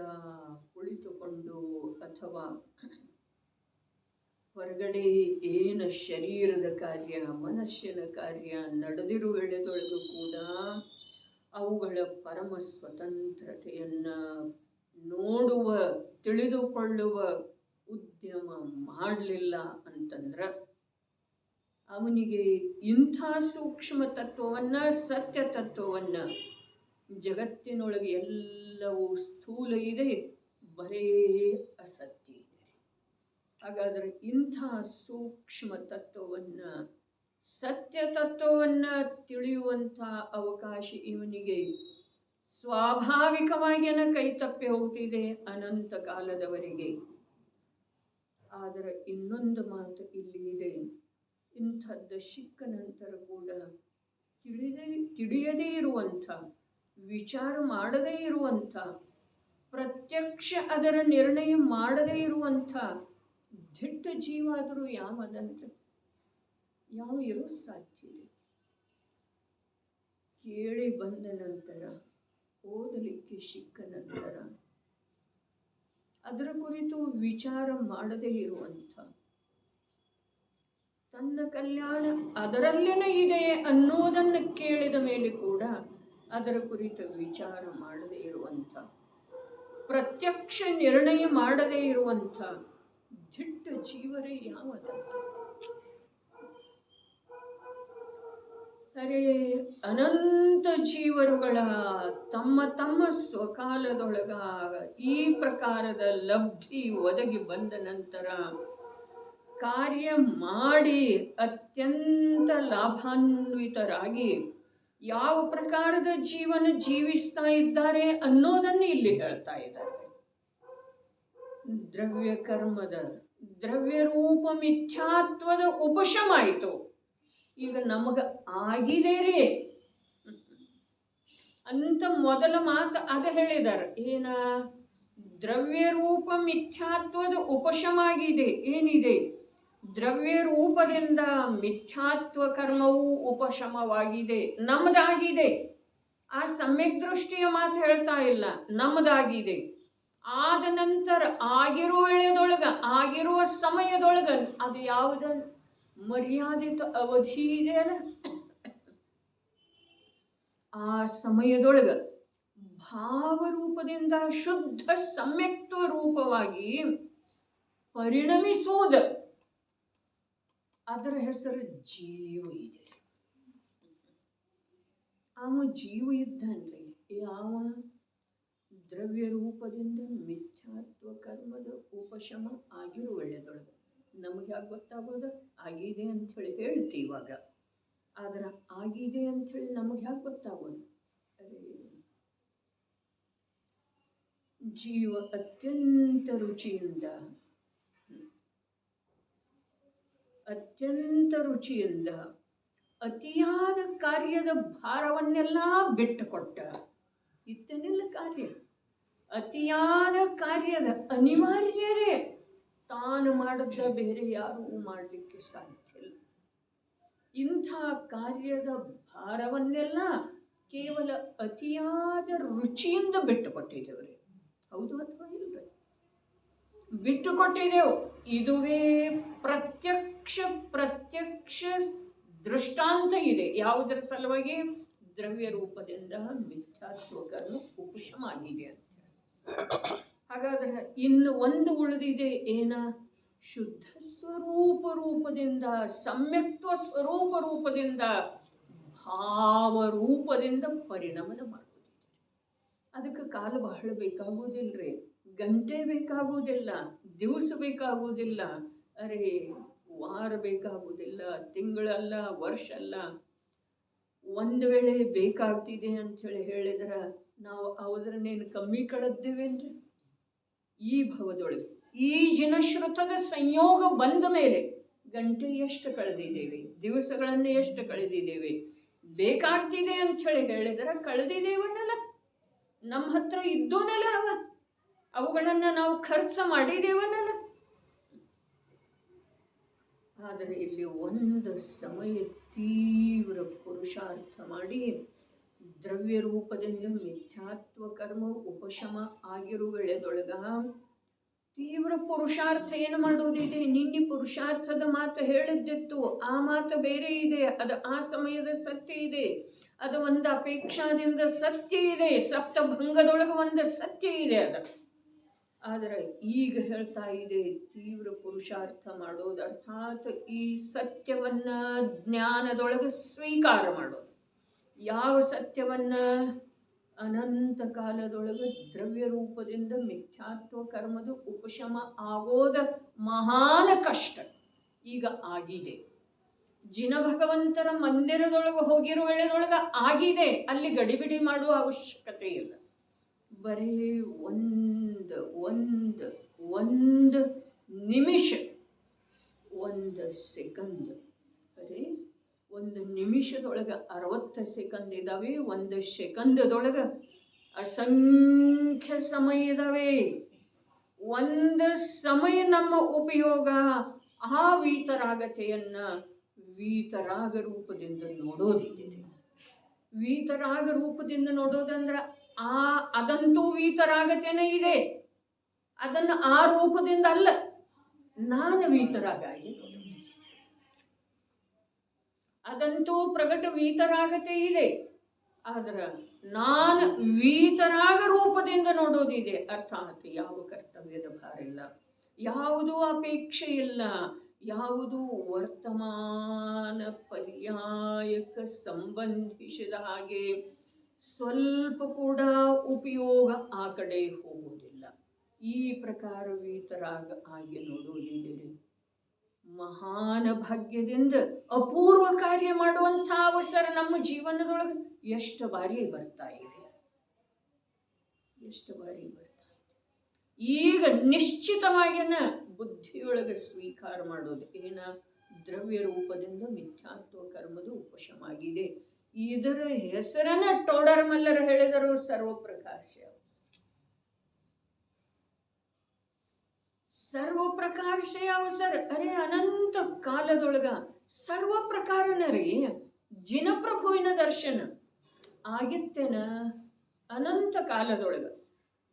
ಕುಳಿತುಕೊಂಡು ಅಥವಾ ಹೊರಗಡೆ ಏನು ಶರೀರದ ಕಾರ್ಯ ಮನಸ್ಸಿನ ಕಾರ್ಯ ನಡೆದಿರುವ ವೇಳೆದೊಳಗೂ ಕೂಡ ಅವುಗಳ ಪರಮ ಸ್ವತಂತ್ರತೆಯನ್ನು ನೋಡುವ ತಿಳಿದುಕೊಳ್ಳುವ ಉದ್ಯಮ ಮಾಡಲಿಲ್ಲ ಅಂತಂದ್ರೆ ಅವನಿಗೆ ಇಂಥ ಸೂಕ್ಷ್ಮ ತತ್ವವನ್ನು ಸತ್ಯ ತತ್ವವನ್ನು ಜಗತ್ತಿನೊಳಗೆ ಎಲ್ಲವೂ ಸ್ಥೂಲ ಇದೆ, ಬರೇ ಅಸತ್ಯ ಇದೆ. ಹಾಗಾದರೆ ಇಂಥ ಸೂಕ್ಷ್ಮ ತತ್ವವನ್ನು ಸತ್ಯ ತತ್ವವನ್ನು ತಿಳಿಯುವಂಥ ಅವಕಾಶ ಇವನಿಗೆ ಸ್ವಾಭಾವಿಕವಾಗಿಯೇ ಕೈ ತಪ್ಪಿ ಹೋಗ್ತಿದೆ ಅನಂತ ಕಾಲದವರೆಗೆ. ಆದರೆ ಇನ್ನೊಂದು ಮಾತು ಇಲ್ಲಿ ಇದೆ, ಇಂಥದ್ದು ಸಿಕ್ಕ ನಂತರ ಕೂಡ ತಿಳಿಯದೇ ಇರುವಂಥ, ವಿಚಾರ ಮಾಡದೇ ಇರುವಂಥ, ಪ್ರತ್ಯಕ್ಷ ಅದರ ನಿರ್ಣಯ ಮಾಡದೇ ಇರುವಂಥ ದಿಟ್ಟ ಜೀವ ಆದರೂ ಯಾವದಂತೆ ಯಾವ ಇರೋ ಸಾಧ್ಯ ಇದೆ? ಕೇಳಿ ಬಂದ ನಂತರ, ಓದಲಿಕ್ಕೆ ಸಿಕ್ಕ ನಂತರ ಅದರ ಕುರಿತು ವಿಚಾರ ಮಾಡದೇ ಇರುವಂಥ, ತನ್ನ ಕಲ್ಯಾಣ ಅದರಲ್ಲೇನೇ ಇದೆ ಅನ್ನೋದನ್ನು ಕೇಳಿದ ಮೇಲೆ ಕೂಡ ಅದರ ಕುರಿತು ವಿಚಾರ ಮಾಡದೇ ಇರುವಂಥ, ಪ್ರತ್ಯಕ್ಷ ನಿರ್ಣಯ ಮಾಡದೇ ಇರುವಂಥ ದಿಟ್ಟ ಜೀವರೇ ಯಾವುದಂತ? ಅರೆ, ಅನಂತ ಜೀವರುಗಳ ತಮ್ಮ ತಮ್ಮ ಸ್ವಕಾಲದೊಳಗ ಈ ಪ್ರಕಾರದ ಲಬ್ಧಿ ಒದಗಿ ಬಂದ ನಂತರ ಕಾರ್ಯ ಮಾಡಿ ಅತ್ಯಂತ ಲಾಭಾನ್ವಿತರಾಗಿ ಯಾವ ಪ್ರಕಾರದ ಜೀವನ ಜೀವಿಸ್ತಾ ಇದ್ದಾರೆ ಅನ್ನೋದನ್ನು ಇಲ್ಲಿ ಹೇಳ್ತಾ ಇದ್ದಾರೆ. ದ್ರವ್ಯ ಕರ್ಮದ ದ್ರವ್ಯ ರೂಪ ಮಿಥ್ಯಾತ್ವದ ಉಪಶಮ ಆಯಿತು. ಈಗ ನಮಗ ಆಗಿದೆ ರೀ ಅಂತ ಮೊದಲ ಮಾತು ಅದ ಹೇಳಿದಾರೆ. ಏನ? ದ್ರವ್ಯ ರೂಪ ಮಿಥ್ಯಾತ್ವದ ಉಪಶಮ ಆಗಿದೆ. ಏನಿದೆ? ದ್ರವ್ಯ ರೂಪದಿಂದ ಮಿಥ್ಯಾತ್ವ ಕರ್ಮವು ಉಪಶಮವಾಗಿದೆ, ನಮ್ಮದಾಗಿದೆ. ಆ ಸಮ್ಯಕ್ ದೃಷ್ಟಿಯ ಮಾತು ಹೇಳ್ತಾ ಇಲ್ಲ, ನಮ್ಮದಾಗಿದೆ. ಆದ ನಂತರ ಆಗಿರುವ ವೇಳೆದೊಳಗ ಆಗಿರುವ ಸಮಯದೊಳಗ ಅದು ಯಾವುದ ಮರ್ಯಾದಿತ ಅವಧಿ ಇದೆಯಲ್ಲ, ಆ ಸಮಯದೊಳಗ ಭಾವರೂಪದಿಂದ ಶುದ್ಧ ಸಮ್ಯಕ್ತ್ವ ರೂಪವಾಗಿ ಪರಿಣಮಿಸುವುದ, ಅದರ ಹೆಸರು ಜೀವ ಇದೆ. ಅವ ಜೀವ ಇದ್ದಾನ್ರಿ. ಯಾವ? ದ್ರವ್ಯ ರೂಪದಿಂದ ಮಿಥ್ಯಾತ್ವ ಕರ್ಮದ ಉಪಶಮ ಆಗಿರುವ ಒಳ್ಳೆದೊಳಗೆ. ನಮಗೆ ಯಾಕೆ ಗೊತ್ತಾಗೋದು? ಆಗಿದೆ ಅಂಥೇಳಿ ಹೇಳ್ತೀವಿ ಇವಾಗ. ಆದ್ರೆ ಆಗಿದೆ ಅಂಥೇಳಿ ನಮಗೆ ಯಾಕೆ ಗೊತ್ತಾಗೋದು? ಅದೇ ಜೀವ ಅತ್ಯಂತ ರುಚಿಯಿಂದ ಅತಿಯಾದ ಕಾರ್ಯದ ಭಾರವನ್ನೆಲ್ಲ ಬಿಟ್ಟುಕೊಟ್ಟ. ಇತ್ತನೆಲ್ಲ ಕಾರ್ಯ ಅತಿಯಾದ ಕಾರ್ಯದ ಅನಿವಾರ್ಯರೇ ತಾನು ಮಾಡಿದ್ದ ಬೇರೆ ಯಾರೂ ಮಾಡಲಿಕ್ಕೆ ಸಾಧ್ಯ ಇಲ್ಲ. ಇಂಥ ಕಾರ್ಯದ ಭಾರವನ್ನೆಲ್ಲ ಕೇವಲ ಅತಿಯಾದ ರುಚಿಯಿಂದ ಬಿಟ್ಟುಕೊಟ್ಟಿದ್ದೇವ್ರಿ. ಹೌದು ಅಥವಾ ಇಲ್ಲ? ಬಿಟ್ಟುಕೊಟ್ಟಿದ್ದೆವು. ಇದುವೇ ಪ್ರತ್ಯಕ್ಷ ದೃಷ್ಟಾಂತ ಇದೆ. ಯಾವುದರ ಸಲುವಾಗಿ? ದ್ರವ್ಯ ರೂಪದಿಂದ ಮಿಥ್ಯಾತ್ವ ಕರ್ಮ ಉಪಶಮ ಆಗಿದೆ ಅಂತ. ಹಾಗಾದ್ರೆ ಇನ್ನು ಒಂದು ಉಳಿದಿದೆ. ಏನ? ಶುದ್ಧ ರೂಪದಿಂದ ಸಮ್ಯಕ್ತ್ವ ಸ್ವರೂಪ ರೂಪದಿಂದ ಭಾವರೂಪದಿಂದ ಪರಿಣಮನ ಮಾಡುವುದು. ಅದಕ್ಕೆ ಕಾಲ ಬಹಳ ಬೇಕಾಗುವುದಿಲ್ಲರಿ, ಗಂಟೆ ಬೇಕಾಗುವುದಿಲ್ಲ, ದಿವಸ ಬೇಕಾಗುವುದಿಲ್ಲ, ಅರೆ ವಾರ ಬೇಕಾಗುವುದಿಲ್ಲ, ತಿಂಗಳಲ್ಲ, ವರ್ಷ ಅಲ್ಲ. ಒಂದು ವೇಳೆ ಬೇಕಾಗ್ತಿದೆ ಅಂಥೇಳಿ ಹೇಳಿದ್ರೆ ನಾವು ಅವರನ್ನೇನು ಕಮ್ಮಿ ಕಳೆದ್ದೇವೇನ್ರಿ? ಈ ಭವದೊಳಗೆ ಈ ಜಿನಶ್ರುತದ ಸಂಯೋಗ ಬಂದ ಮೇಲೆ ಗಂಟೆ ಎಷ್ಟು ಕಳೆದಿದ್ದೇವೆ, ದಿವಸಗಳನ್ನು ಎಷ್ಟು ಕಳೆದಿದ್ದೇವೆ. ಬೇಕಾಗ್ತಿದೆ ಅಂಥೇಳಿ ಹೇಳಿದ್ರೆ ಕಳೆದಿದ್ದೇವನ್ನಲ್ಲ, ನಮ್ಮ ಹತ್ರ ಇದ್ದೋನೆಲ್ಲ ಅವುಗಳನ್ನು ನಾವು ಖರ್ಚು ಮಾಡಿದ್ದೇವನ್ನಲ್ಲ. ಆದರೆ ಇಲ್ಲಿ ಒಂದು ಸಮಯ ತೀವ್ರ ಪುರುಷಾರ್ಥ ಮಾಡಿ ದ್ರವ್ಯ ರೂಪದಿಂದ ಮಿಥ್ಯಾತ್ವ ಕರ್ಮ ಉಪಶಮ ಆಗಿರುವ ವೇಳೆದೊಳಗ ತೀವ್ರ ಪುರುಷಾರ್ಥ ಏನು ಮಾಡೋದಿದೆ? ನಿನ್ನೆ ಪುರುಷಾರ್ಥದ ಮಾತು ಹೇಳಿದ್ದಿತ್ತು, ಆ ಮಾತು ಬೇರೆ ಇದೆ, ಅದು ಆ ಸಮಯದ ಸತ್ಯ ಇದೆ, ಅದು ಒಂದು ಅಪೇಕ್ಷಾದಿಂದ ಸತ್ಯ ಇದೆ, ಸಪ್ತಭಂಗದೊಳಗೆ ಒಂದು ಸತ್ಯ ಇದೆ ಅದು. ಆದರೆ ಈಗ ಹೇಳ್ತಾ ಇದೆ ತೀವ್ರ ಪುರುಷಾರ್ಥ ಮಾಡೋದು, ಅರ್ಥಾತ್ ಈ ಸತ್ಯವನ್ನ ಜ್ಞಾನದೊಳಗೆ ಸ್ವೀಕಾರ ಮಾಡೋದು. ಯಾವ ಸತ್ಯವನ್ನ? ಅನಂತ ಕಾಲದೊಳಗೆ ದ್ರವ್ಯ ರೂಪದಿಂದ ಮಿಥ್ಯಾತ್ವ ಕರ್ಮದ ಉಪಶಮ ಆಗೋದ ಮಹಾನ ಕಷ್ಟ ಈಗ ಆಗಿದೆ. ಜಿನ ಭಗವಂತರ ಮಂದಿರದೊಳಗೆ ಹೋಗಿರೋ ವೇಳೆದೊಳಗೆ ಆಗಿದೆ, ಅಲ್ಲಿ ಗಡಿಬಿಡಿ ಮಾಡುವ ಅವಶ್ಯಕತೆ ಇಲ್ಲ. ಬರೀ ಒಂದು ನಿಮಿಷ, ಒಂದು ಸೆಕೆಂಡ್, ಬರೀ ಒಂದು ನಿಮಿಷದೊಳಗೆ 60 ಸೆಕೆಂಡ್ ಇದ್ದಾವೆ, ಒಂದು ಸೆಕೆಂಡದೊಳಗೆ ಅಸಂಖ್ಯ ಸಮಯ ಇದ್ದಾವೆ. ಒಂದು ಸಮಯ ನಮ್ಮ ಉಪಯೋಗ ಆ ವೀತರಾಗತೆಯನ್ನ ವೀತರಾಗ ರೂಪದಿಂದ ನೋಡೋದಿದೆ. ವೀತರಾಗ ರೂಪದಿಂದ ನೋಡೋದಂದ್ರೆ ಅದಂತೂ ವೀತರಾಗತೆನೇ ಇದೆ, ಅದನ್ನು ಆ ರೂಪದಿಂದ ಅಲ್ಲ, ನಾನು ವೀತರಾಗ ಆಗಿ ಅದಂತೂ ಪ್ರಗಟ ವೀತರಾಗತೆ ಇದೆ, ಆದ್ರೆ ನಾನು ವೀತರಾಗ ರೂಪದಿಂದ ನೋಡೋದಿದೆ. ಅರ್ಥಾತ್ ಯಾವ ಕರ್ತವ್ಯದ ಭಾರ ಇಲ್ಲ, ಯಾವುದೂ ಅಪೇಕ್ಷೆ ಇಲ್ಲ, ಯಾವುದು ವರ್ತಮಾನ ಪರ್ಯಾಯಕ್ಕೆ ಸಂಬಂಧಿಸಿದ ಹಾಗೆ ಸ್ವಲ್ಪ ಕೂಡ ಉಪಯೋಗ ಆ ಕಡೆ ಹೋಗುವುದಿಲ್ಲ. ಈ ಪ್ರಕಾರ ವೀತರಾಗ ಆಗಿ ನೋಡೋದಿದೆ. ಮಹಾನ ಭಾಗ್ಯದಿಂದ ಅಪೂರ್ವ ಕಾರ್ಯ ಮಾಡುವಂಥ ಅವಸರ ನಮ್ಮ ಜೀವನದೊಳಗೆ ಎಷ್ಟು ಬಾರಿ ಬರ್ತಾ ಇದೆ, ಎಷ್ಟು ಬಾರಿ ಬರ್ತಾ ಇದೆ. ಈಗ ನಿಶ್ಚಿತವಾಗಿನ ಬುದ್ಧಿಯೊಳಗೆ ಸ್ವೀಕಾರ ಮಾಡೋದು ಏನ? ದ್ರವ್ಯ ರೂಪದಿಂದ ಮಿಥ್ಯಾತ್ವ ಕರ್ಮದ ಉಪಶಮ ಆಗಿದೆ. ಇದರ ಹೆಸರನ್ನ ಟೋಡರ್ ಮಲ್ಲರು ಹೇಳಿದರು ಸರ್ವಪ್ರಕಾಶ. ಸರ್ವಪ್ರಕಾಶ ಅವಸರ. ಅರೆ ಅನಂತ ಕಾಲದೊಳಗ ಸರ್ವ ಪ್ರಕಾರನ ರೀ ಜಿನಪ್ರಭುವಿನ ದರ್ಶನ ಆಗಿತ್ತೇನ ಅನಂತ ಕಾಲದೊಳಗ.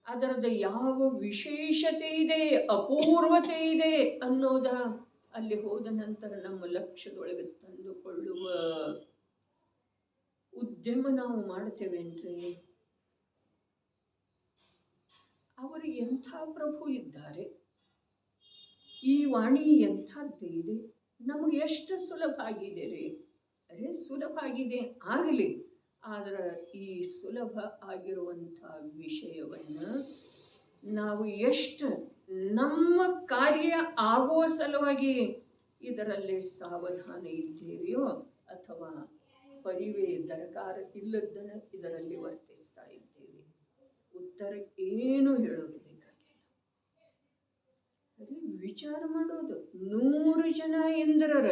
ಅದರದ ಯಾವ ವಿಶೇಷತೆ ಇದೆ, ಅಪೂರ್ವತೆ ಇದೆ ಅನ್ನೋದ ಅಲ್ಲಿ ಹೋದ ನಂತರ ನಮ್ಮ ಲಕ್ಷ್ಯದೊಳಗೆ ತಂದುಕೊಳ್ಳುವ ಉದ್ಯಮ ನಾವು ಮಾಡ್ತೇವೇನ್ರಿ? ಅವರು ಎಂಥ ಪ್ರಭು ಇದ್ದಾರೆ, ಈ ವಾಣಿ ಎಂಥದ್ದು ಇದೆ, ನಮಗೆ ಎಷ್ಟು ಸುಲಭ ಆಗಿದೆ ರೀ. ಅರೆ ಸುಲಭ ಆಗಿದೆ ಆಗಲಿ, ಆದ್ರೆ ಈ ಸುಲಭ ಆಗಿರುವಂಥ ವಿಷಯವನ್ನು ನಾವು ಎಷ್ಟು ನಮ್ಮ ಕಾರ್ಯ ಆಗುವ ಸಲುವಾಗಿ ಇದರಲ್ಲಿ ಸಾವಧಾನ ಇದ್ದೇವೆಯೋ ಅಥವಾ ಪರಿವೇ ದರಕಾರ ಇಲ್ಲದನ್ನು ಇದರಲ್ಲಿ ವರ್ತಿಸ್ತಾ ಇದ್ದೇವೆ? ಉತ್ತರ ಏನು ಹೇಳೋದು ಬೇಕಾಗಿಲ್ಲ. ಅದೇ ವಿಚಾರ ಮಾಡೋದು. 100 ಜನ ಇಂದ್ರರ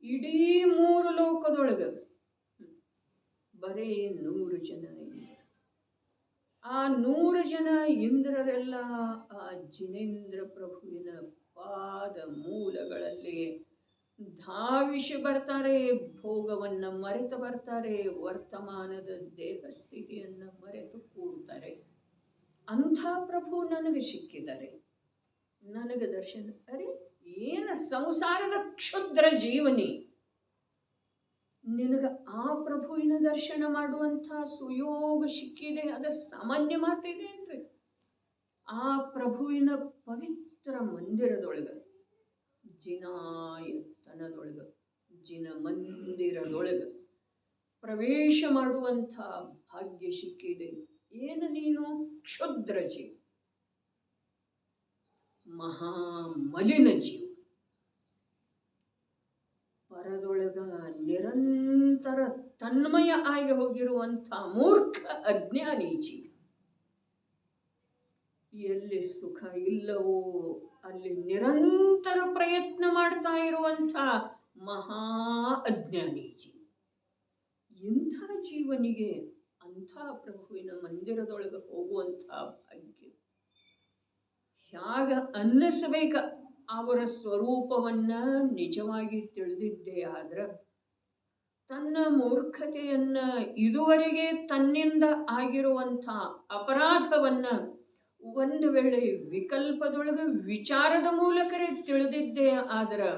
ಇಡೀ 3 ಲೋಕದೊಳಗ ಬರೀ 100 ಜನ ಇಂದ್ರ. ಆ 100 ಜನ ಇಂದ್ರರೆಲ್ಲ ಆ ಜಿನೇಂದ್ರ ಪ್ರಭುವಿನ ಪಾದ ಮೂಲಗಳಲ್ಲಿ ಧಾವಿಸಿ ಬರ್ತಾರೆ, ಭೋಗವನ್ನ ಮರೆತು ಬರ್ತಾರೆ, ವರ್ತಮಾನದ ದೇಹ ಸ್ಥಿತಿಯನ್ನ ಮರೆತು ಕೂಡ್ತಾರೆ. ಅಂಥ ಪ್ರಭು ನನಗೆ ಸಿಕ್ಕಿದ್ದಾರೆ, ನನಗೆ ದರ್ಶನ. ಅರೆ ಏನ ಸಂಸಾರದ ಕ್ಷುದ್ರ ಜೀವನಿ, ನಿನಗ ಆ ಪ್ರಭುವಿನ ದರ್ಶನ ಮಾಡುವಂಥ ಸುಯೋಗ ಸಿಕ್ಕಿದೆ, ಅದರ ಸಾಮಾನ್ಯ ಮಾತಿದೆ ಅಂದ್ರೆ ಆ ಪ್ರಭುವಿನ ಪವಿತ್ರ ಮಂದಿರದೊಳಗ, ಜಿನಾಯತನದೊಳಗ, ಜಿನ ಮಂದಿರದೊಳಗ ಪ್ರವೇಶ ಮಾಡುವಂಥ ಭಾಗ್ಯ ಸಿಕ್ಕಿದೆ. ಏನು ನೀನು ಕ್ಷುದ್ರ ಜೀವ, ಮಹಾಮಲಿನ ಜೀವ, ಪರದೊಳಗ ನಿರಂತರ ತನ್ಮಯ ಆಗಿ ಹೋಗಿರುವಂಥ ಮೂರ್ಖ ಅಜ್ಞಾನಿ ಜೀವ. ಎಲ್ಲಿ ಸುಖ ಇಲ್ಲವೋ ಅಲ್ಲಿ ನಿರಂತರ ಪ್ರಯತ್ನ ಮಾಡ್ತಾ ಇರುವಂಥ ಮಹಾ ಅಜ್ಞಾನಿ ಜೀವ. ಇಂಥ ಜೀವನಿಗೆ ಅಂಥ ಪ್ರಭುವಿನ ಮಂದಿರದೊಳಗೆ ಹೋಗುವಂಥ ಭಾಗ್ಯ ಹ್ಯಾಗ ಅನ್ನಿಸಬೇಕ? ಅವರ ಸ್ವರೂಪವನ್ನ ನಿಜವಾಗಿ ತಿಳಿದಿದ್ದೇ ಆದ್ರೆ ತನ್ನ ಮೂರ್ಖತೆಯನ್ನ, ಇದುವರೆಗೆ ತನ್ನಿಂದ ಆಗಿರುವಂಥ ಅಪರಾಧವನ್ನ ಒಂದು ವೇಳೆ ವಿಕಲ್ಪದೊಳಗೆ ವಿಚಾರದ ಮೂಲಕರೇ ತಿಳಿದಿದ್ದೇ ಆದ್ರೆ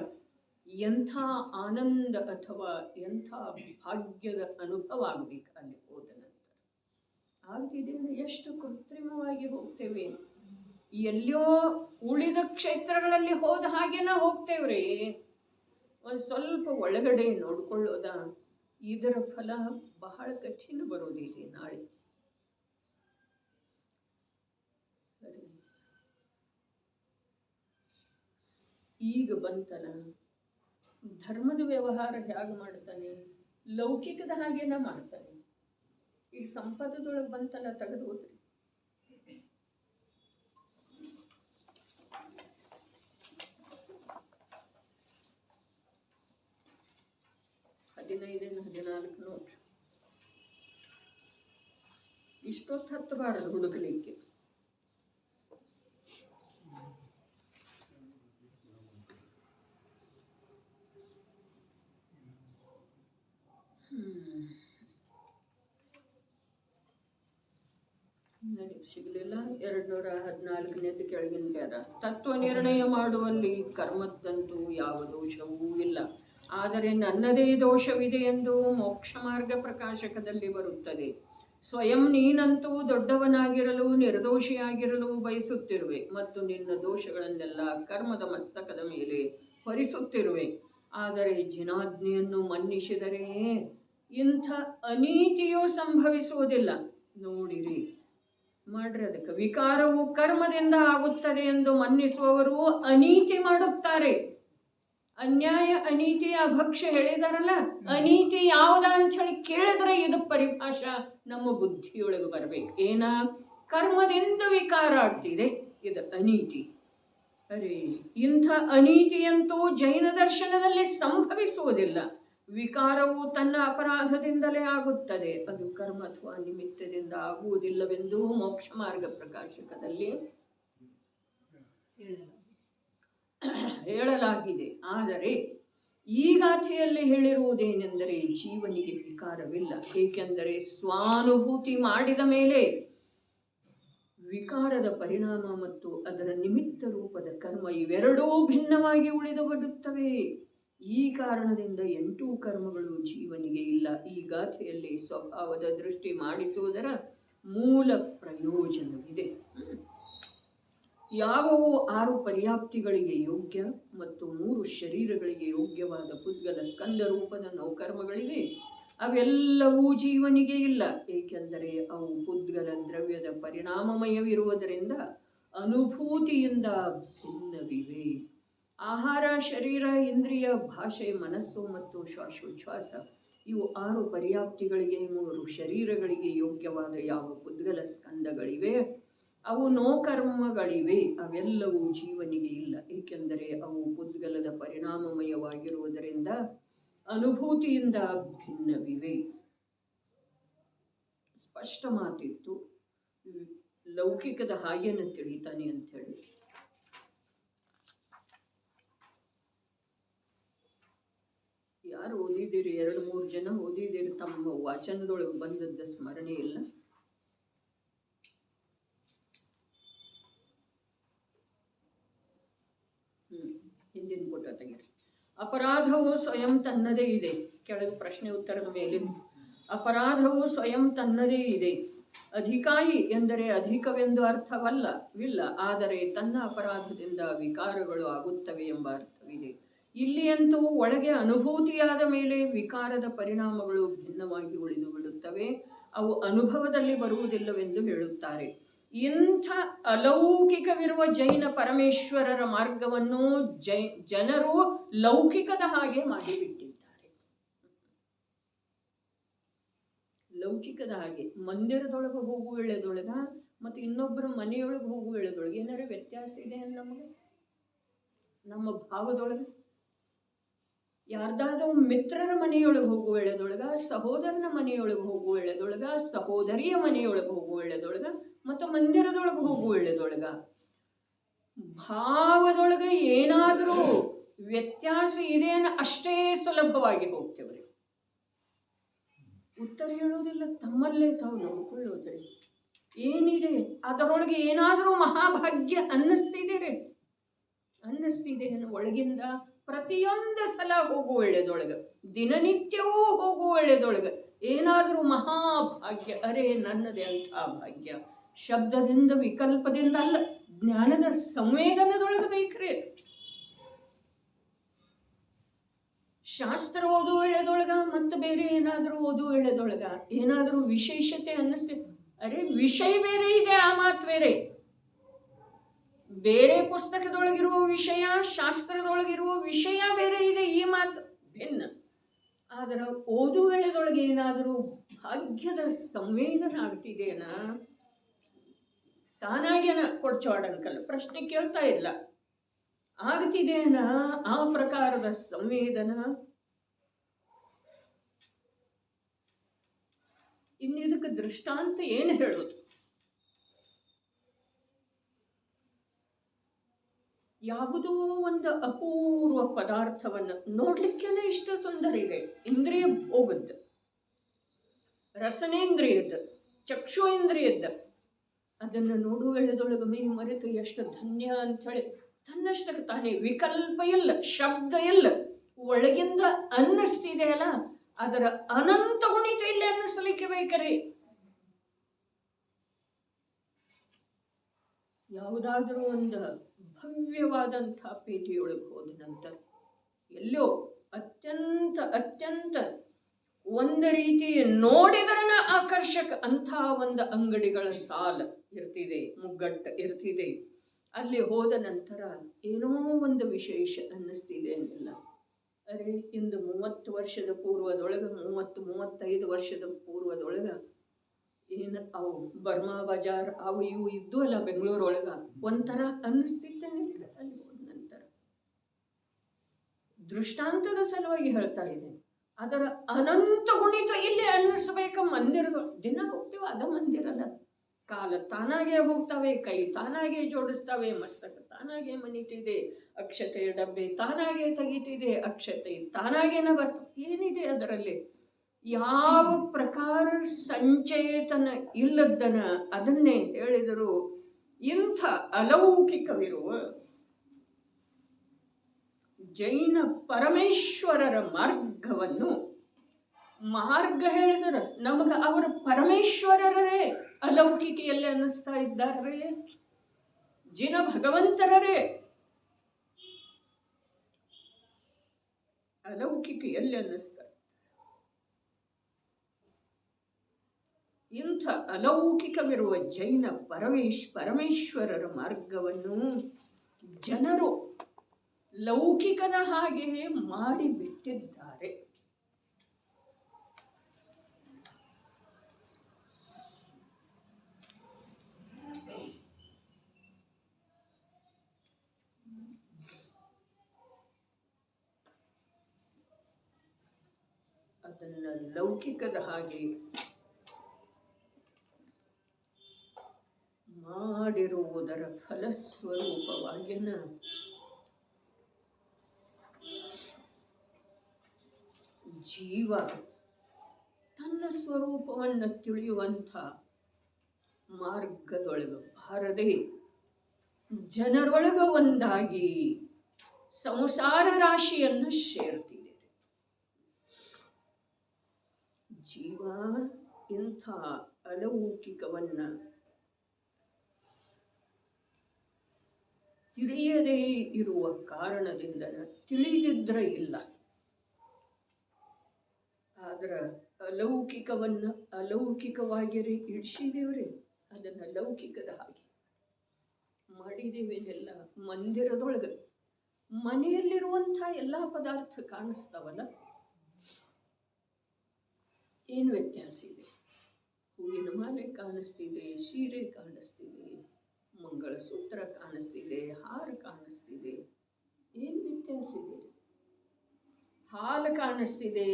ಎಂಥ ಆನಂದ ಅಥವಾ ಎಂಥ ಭಾಗ್ಯದ ಅನುಭವ ಆಗ್ಬೇಕು ಅಲ್ಲಿ ಹೋದ ನಂತರ. ಆಗ್ತಿದೆ ಎಷ್ಟು ಕೃತ್ರಿಮವಾಗಿ ಹೋಗ್ತೇವೆ, ಎಲ್ಲೋ ಉಳಿದ ಕ್ಷೇತ್ರಗಳಲ್ಲಿ ಹೋದ ಹಾಗೇನ ಹೋಗ್ತೇವ್ರಿ. ಒಂದು ಸ್ವಲ್ಪ ಒಳಗಡೆ ನೋಡ್ಕೊಳ್ಳೋದ, ಇದರ ಫಲ ಬಹಳ ಕಠಿಣ ಬರೋದಿದೆ ನಾಳೆ. ಈಗ ಬಂತಲ್ಲ, ಧರ್ಮದ ವ್ಯವಹಾರ ಹೇಗೆ ಮಾಡ್ತಾನೆ, ಲೌಕಿಕದ ಹಾಗೇನ ಮಾಡ್ತಾನೆ. ಈಗ ಸಂಪದದೊಳಗೆ ಬಂತಲ್ಲ, ತೆಗೆದು ಹೋದ್ರಿ. $15 $14 ನೋಟ್ ಇಷ್ಟೊತ್ತು ಹತ್ತಬಾರದು ಹುಡುಕಲಿಕ್ಕೆ. ಸಿಗಲಿಲ್ಲ. 214 ಕೆಳಗಿನ ಪ್ಯಾರ. ತತ್ವ ನಿರ್ಣಯ ಮಾಡುವಲ್ಲಿ ಕರ್ಮದ್ದಂತೂ ಯಾವ ದೋಷವೂ ಇಲ್ಲ, ಆದರೆ ನನ್ನದೇ ದೋಷವಿದೆ ಎಂದು ಮೋಕ್ಷ ಮಾರ್ಗ ಪ್ರಕಾಶಕದಲ್ಲಿ ಬರುತ್ತದೆ. ಸ್ವಯಂ ನೀನಂತೂ ದೊಡ್ಡವನಾಗಿರಲು ನಿರ್ದೋಷಿಯಾಗಿರಲು ಬಯಸುತ್ತಿರುವೆ ಮತ್ತು ನಿನ್ನ ದೋಷಗಳನ್ನೆಲ್ಲ ಕರ್ಮದ ಮಸ್ತಕದ ಮೇಲೆ ಹೊರಿಸುತ್ತಿರುವೆ. ಆದರೆ ಜಿನಾಜ್ಞೆಯನ್ನು ಮನ್ನಿಸಿದರೆ ಇಂಥ ಅನೀತಿಯೂ ಸಂಭವಿಸುವುದಿಲ್ಲ. ನೋಡಿರಿ, ಮಾಡ್ರಿ. ಅದಕ್ಕೆ ವಿಕಾರವು ಕರ್ಮದಿಂದ ಆಗುತ್ತದೆ ಎಂದು ಮನ್ನಿಸುವವರು ಅನೀತಿ ಮಾಡುತ್ತಾರೆ. ಅನ್ಯಾಯ, ಅನೀತಿ, ಅಭಕ್ಷ್ಯ ಹೇಳಿದಾರಲ್ಲ, ಅನೀತಿ ಯಾವ್ದ ಅಂತ ಹೇಳಿ ಕೇಳಿದ್ರೆ ಇದು ಪರಿಭಾಷಾ ನಮ್ಮ ಬುದ್ಧಿಯೊಳಗೆ ಬರ್ಬೇಕು. ಏನ? ಕರ್ಮದಿಂದ ವಿಕಾರ ಆಗ್ತಿದೆ, ಇದು ಅನೀತಿ. ಅರೆ, ಇಂಥ ಅನೀತಿಯಂತೂ ಜೈನ ದರ್ಶನದಲ್ಲಿ ಸಂಭವಿಸುವುದಿಲ್ಲ. ವಿಕಾರವು ತನ್ನ ಅಪರಾಧದಿಂದಲೇ ಆಗುತ್ತದೆ, ಅದು ಕರ್ಮ ಅಥವಾ ನಿಮಿತ್ತದಿಂದ ಆಗುವುದಿಲ್ಲವೆಂದು ಮೋಕ್ಷ ಮಾರ್ಗ ಪ್ರಕಾಶಕದಲ್ಲಿ ಹೇಳಲಾಗಿದೆ. ಆದರೆ ಈ ಗಾಥೆಯಲ್ಲಿ ಹೇಳಿರುವುದೇನೆಂದರೆ ಜೀವನಿಗೆ ವಿಕಾರವಿಲ್ಲ, ಏಕೆಂದರೆ ಸ್ವಾನುಭೂತಿ ಮಾಡಿದ ಮೇಲೆ ವಿಕಾರದ ಪರಿಣಾಮ ಮತ್ತು ಅದರ ನಿಮಿತ್ತ ರೂಪದ ಕರ್ಮ ಇವೆರಡೂ ಭಿನ್ನವಾಗಿ ಉಳಿದು ಬಿಡುತ್ತವೆ. ಈ ಕಾರಣದಿಂದ 8 ಕರ್ಮಗಳು ಜೀವನಿಗೆ ಇಲ್ಲ. ಈ ಗಾಥೆಯಲ್ಲಿ ಸ್ವಭಾವದ ದೃಷ್ಟಿ ಮಾಡಿಸುವುದರ ಮೂಲ ಪ್ರಯೋಜನವಿದೆ. ಯಾವುವು 6 ಪರ್ಯಾಪ್ತಿಗಳಿಗೆ ಯೋಗ್ಯ ಮತ್ತು 3 ಶರೀರಗಳಿಗೆ ಯೋಗ್ಯವಾದ ಪುದ್ಗಲ ಸ್ಕಂದ ರೂಪದ ನೌಕರ್ಮಗಳಿವೆ, ಅವೆಲ್ಲವೂ ಜೀವನಿಗೆ ಇಲ್ಲ, ಏಕೆಂದರೆ ಅವು ಪುದ್ಗಲ ದ್ರವ್ಯದ ಪರಿಣಾಮಮಯವಿರುವುದರಿಂದ ಅನುಭೂತಿಯಿಂದ ಭಿನ್ನವಿವೆ. ಆಹಾರ, ಶರೀರ, ಇಂದ್ರಿಯ, ಭಾಷೆ, ಮನಸ್ಸು ಮತ್ತು ಶ್ವಾಸೋಚ್ಛ್ವಾಸ ಇವು 6 ಪರ್ಯಾಪ್ತಿಗಳಿಗೆ 3 ಶರೀರಗಳಿಗೆ ಯೋಗ್ಯವಾದ ಯಾವ ಪುದ್ಗಲ ಸ್ಕಂದಗಳಿವೆ ಅವು ನೋಕರ್ಮಗಳಿವೆ, ಅವೆಲ್ಲವೂ ಜೀವನಿಗೆ ಇಲ್ಲ, ಏಕೆಂದರೆ ಅವು ಪುದ್ಗಲದ ಪರಿಣಾಮಮಯವಾಗಿರುವುದರಿಂದ ಅನುಭೂತಿಯಿಂದ ಭಿನ್ನವಿವೆ. ಸ್ಪಷ್ಟ ಮಾತಿತ್ತು. ಲೌಕಿಕದ ಹಾಗೇನ ತಿಳಿತಾನೆ ಅಂಥೇಳಿ. ಯಾರು ಓದಿದ್ದೀರಿ? 2-3 ಜನ ಓದಿದ್ದೀರಿ. ತಮ್ಮ ವಾಚನದೊಳಗೆ ಬಂದದ್ದ ಸ್ಮರಣೆ ಇಲ್ಲ. ಹಿಂದಿನ ಪುಟ ತೆಗೆರಿ. ಅಪರಾಧವು ಸ್ವಯಂ ತನ್ನದೇ ಇದೆ. ಕೆಳಗೆ ಪ್ರಶ್ನೆ ಉತ್ತರದ ಮೇಲೆ ಅಪರಾಧವು ಸ್ವಯಂ ತನ್ನದೇ ಇದೆ. ಅಧಿಕಾಯಿ ಎಂದರೆ ಅಧಿಕವೆಂದು ಅರ್ಥವಿಲ್ಲ, ಆದರೆ ತನ್ನ ಅಪರಾಧದಿಂದ ವಿಕಾರಗಳು ಆಗುತ್ತವೆ ಎಂಬ ಅರ್ಥವಿದೆ. ಇಲ್ಲಿಯಂತೂ ಒಳಗೆ ಅನುಭೂತಿಯಾದ ಮೇಲೆ ವಿಕಾರದ ಪರಿಣಾಮಗಳು ಭಿನ್ನವಾಗಿ ಉಳಿದು ಬಿಡುತ್ತವೆ, ಅವು ಅನುಭವದಲ್ಲಿ ಬರುವುದಿಲ್ಲವೆಂದು ಹೇಳುತ್ತಾರೆ. ಇಂಥ ಅಲೌಕಿಕವಿರುವ ಜೈನ ಪರಮೇಶ್ವರರ ಮಾರ್ಗವನ್ನು ಜನರು ಲೌಕಿಕದ ಹಾಗೆ ಮಾಡಿಬಿಟ್ಟಿದ್ದಾರೆ. ಲೌಕಿಕದ ಹಾಗೆ ಮಂದಿರದೊಳಗೆ ಹೋಗುವ ವೇಳೆದೊಳಗ ಮತ್ತು ಇನ್ನೊಬ್ಬರ ಮನೆಯೊಳಗೆ ಹೋಗುವ ವೇಳೆದೊಳಗೆ ಏನಾರ ವ್ಯತ್ಯಾಸ ಇದೆ ನಮಗೆ? ನಮ್ಮ ಭಾವದೊಳಗೆ ಯಾರ್ದಾದ್ರೂ ಮಿತ್ರರ ಮನೆಯೊಳಗೆ ಹೋಗುವ ವೇಳೆದೊಳಗ, ಸಹೋದರನ ಮನೆಯೊಳಗೆ ಹೋಗುವ ವೇಳೆದೊಳಗ, ಸಹೋದರಿಯ ಮನೆಯೊಳಗೆ ಹೋಗುವ ವೇಳೆದೊಳಗ ಮತ್ತು ಮಂದಿರದೊಳಗೆ ಹೋಗುವ ವೇಳೆದೊಳಗ ಭಾವದೊಳಗೆ ಏನಾದರೂ ವ್ಯತ್ಯಾಸ ಇದೆ ಅನ್ನೋ ಅಷ್ಟೇ ಸುಲಭವಾಗಿ ಉತ್ತರ ಹೇಳೋದಿಲ್ಲ, ತಮ್ಮಲ್ಲೇ ತಾವು ನೋಡ್ಕೊಳ್ಳೋದ್ರಿ. ಏನಿದೆ ಅದರೊಳಗೆ ಏನಾದರೂ ಮಹಾಭಾಗ್ಯ ಅನ್ನಿಸ್ತಿದೆ ಒಳಗಿಂದ ಪ್ರತಿಯೊಂದು ಸಲ ಹೋಗು ಒಳ್ಳೆದೊಳಗ, ದಿನನಿತ್ಯವೂ ಹೋಗು ಒಳ್ಳೆದೊಳಗ ಏನಾದರೂ ಮಹಾಭಾಗ್ಯ. ಅರೆ ನನ್ನದೇ ಅಂಥ ಭಾಗ್ಯ. ಶಬ್ದದಿಂದ ವಿಕಲ್ಪದಿಂದ ಅಲ್ಲ, ಜ್ಞಾನದ ಸಂವೇದನದೊಳಗೆ ಬೇಕ್ರಿ. ಶಾಸ್ತ್ರ ಓದು ವೇಳೆದೊಳಗ ಮತ್ತು ಬೇರೆ ಏನಾದರೂ ಓದು ವೇಳೆದೊಳಗ ಏನಾದರೂ ವಿಶೇಷತೆ ಅನ್ನಿಸ್ತೇವೆ. ಅರೆ ವಿಷಯ ಬೇರೆ ಇದೆ, ಆ ಮಾತು ಬೇರೆ. ಬೇರೆ ಪುಸ್ತಕದೊಳಗಿರುವ ವಿಷಯ, ಶಾಸ್ತ್ರದೊಳಗಿರುವ ವಿಷಯ ಬೇರೆ ಇದೆ, ಈ ಮಾತು ಭಿನ್ನ. ಆದರೆ ಓದು ವೇಳೆದೊಳಗೆ ಏನಾದರೂ ಭಾಗ್ಯದ ಸಂವೇದನ ಆಗ್ತಿದೆಯನ, ತಾನಾಗೇನ ಕೊಡ್ಚೋಡಂಕಲ್ಲ, ಪ್ರಶ್ನೆ ಕೇಳ್ತಾ ಇಲ್ಲ, ಆಗ್ತಿದೆಯನ ಆ ಪ್ರಕಾರದ ಸಂವೇದನ. ಇನ್ನು ಇದಕ್ಕೆ ದೃಷ್ಟಾಂತ ಏನು ಹೇಳೋದು? ಯಾವುದೋ ಒಂದು ಅಪೂರ್ವ ಪದಾರ್ಥವನ್ನು ನೋಡ್ಲಿಕ್ಕೇನೆ ಇಷ್ಟು ಸುಂದರ ಇದೆ. ಇಂದ್ರಿಯ ಭೋಗದ್ದು, ರಸನೇಂದ್ರಿಯದ್ದು, ಚಕ್ಷು ಇಂದ್ರಿಯದ್ದು, ಅದನ್ನು ನೋಡುವ ವೇಳೆದೊಳಗೆ ಮೈ ಮರೆತು ಎಷ್ಟು ಧನ್ಯ ಅಂಥೇಳಿ ತನ್ನಷ್ಟಕ್ಕೆ ತಾನೇ ವಿಕಲ್ಪ ಇಲ್ಲ, ಶಬ್ದ ಇಲ್ಲ, ಒಳಗಿಂದ ಅನ್ನಿಸ್ತಿದೆ ಅಲ್ಲ, ಅದರ ಅನಂತ ಗುಣಿತ ಇಲ್ಲಿ ಅನ್ನಿಸ್ಲಿಕ್ಕೆ ಬೇಕರಿ. ಯಾವುದಾದ್ರೂ ಒಂದು ಭವ್ಯವಾದಂಥ ಪೇಟೆಯೊಳಗೆ ಹೋದ ನಂತರ ಎಲ್ಲೋ ಅತ್ಯಂತ ಅತ್ಯಂತ ಒಂದು ರೀತಿ ನೋಡಿದ್ರನ ಆಕರ್ಷಕ ಅಂಥ ಒಂದು ಅಂಗಡಿಗಳ ಸಾಲ ಇರ್ತಿದೆ, ಮುಗ್ಗಟ್ಟು ಇರ್ತಿದೆ. ಅಲ್ಲಿ ಹೋದ ನಂತರ ಏನೋ ಒಂದು ವಿಶೇಷ ಅನ್ನಿಸ್ತಿದೆ ಅನ್ನಿಲ್ಲ. ಅರೆ ಇಂದು 30 ವರ್ಷದ ಪೂರ್ವದೊಳಗೆ, 30-35 ವರ್ಷದ ಪೂರ್ವದೊಳಗೆ ಏನು ಅವು ಬರ್ಮಾ ಬಜಾರ್ ಅವು ಇವು ಇದ್ದು ಅಲ್ಲ ಬೆಂಗಳೂರೊಳಗೆ, ಒಂಥರ ಅನ್ನಿಸ್ತಿದ್ದೇನೆ ಅಲ್ಲಿ ಹೋದ ನಂತರ. ದೃಷ್ಟಾಂತದ ಸಲುವಾಗಿ ಹೇಳ್ತಾ ಇದ್ದೇನೆ. ಅದರ ಅನಂತ ಗುಣಿತ ಇಲ್ಲಿ ಅನ್ನಿಸ್ಬೇಕು. ಮಂದಿರಗಳು ದಿನ ಹೋಗ್ತೇವೆ, ಅದ ಮಂದಿರಲ್ಲ. ಕಾಲ ತಾನಾಗೆ ಹೋಗ್ತವೆ, ಕೈ ತಾನಾಗೆ ಜೋಡಿಸ್ತವೆ, ಮಸ್ತಕ ತಾನಾಗೆ ಮನಿತಿದೆ, ಅಕ್ಷತೆ ಡಬ್ಬೆ ತಾನಾಗೆ ತೆಗಿತಿದೆ, ಅಕ್ಷತೆ ತಾನಾಗೇನ ಬರ್ತದೆ. ಏನಿದೆ ಅದರಲ್ಲಿ? ಯಾವ ಪ್ರಕಾರ ಸಂಚೇತನ ಇಲ್ಲದ್ದನ ಅದನ್ನೇ ಹೇಳಿದರು. ಇಂಥ ಅಲೌಕಿಕವಿರುವ ಜೈನ ಪರಮೇಶ್ವರರ ಮಾರ್ಗವನ್ನು, ಮಾರ್ಗ ಹೇಳಿದರೆ ನಮಗೆ ಅವರು ಪರಮೇಶ್ವರರೇ ಅಲೌಕಿಕೆಯಲ್ಲಿ ಅನ್ನಿಸ್ತಾ ಇದ್ದಾರೆ, ಜಿನ ಭಗವಂತರರೇ ಅಲೌಕಿಕೆಯಲ್ಲಿ ಅನ್ನಿಸ್ತಾರೆ. ಇಂಥ ಅಲೌಕಿಕವಿರುವ ಜೈನ ಪರಮೇಶ್ವರರ ಮಾರ್ಗವನ್ನು ಜನರು ಲೌಕಿಕದ ಹಾಗೆಯೇ ಮಾಡಿಬಿಟ್ಟಿದ್ದಾರೆ. ಅದನ್ನು ಲೌಕಿಕದ ಹಾಗೆ ಮಾಡಿರುವುದರ ಫಲಸ್ವರೂಪವಾಗಿನ ಜೀವ ತನ್ನ ಸ್ವರೂಪವನ್ನು ತಿಳಿಯುವಂಥ ಮಾರ್ಗದೊಳಗೆ ಬಾರದೆ ಜನರೊಳಗೆ ಒಂದಾಗಿ ಸಂಸಾರ ರಾಶಿಯನ್ನು ಸೇರ್ತಿದೆ. ಜೀವ ಇಂಥ ಅಲೌಕಿಕವನ್ನ ತಿಳಿಯದೇ ಇರುವ ಕಾರಣದಿಂದ, ತಿಳಿದಿದ್ರೆ ಇಲ್ಲ, ಆದ್ರೆ ಅಲೌಕಿಕವನ್ನು ಅಲೌಕಿಕವಾಗಿರಿ ಇಡಿಸಿದೇವ್ರಿ, ಅದನ್ನು ಲೌಕಿಕದ ಹಾಗೆ ಮಾಡಿದೇವೇನೆಲ್ಲ. ಮಂದಿರದೊಳಗೆ ಮನೆಯಲ್ಲಿರುವಂಥ ಎಲ್ಲ ಪದಾರ್ಥ ಕಾಣಿಸ್ತಾವಲ್ಲ, ಏನು ವ್ಯತ್ಯಾಸ ಇದೆ? ಹೂವಿನ ಮಾಲೆ ಕಾಣಿಸ್ತಿದೆ, ಸೀರೆ ಕಾಣಿಸ್ತಿದೆ, ಮಂಗಳಸೂತ್ರ ಕಾಣಿಸ್ತಿದೆ, ಹಾರ ಕಾಣಿಸ್ತಿದೆ, ಏನು ವ್ಯತ್ಯಾಸ ಇದೆ? ಹಾಲು ಕಾಣಿಸ್ತಿದೆ,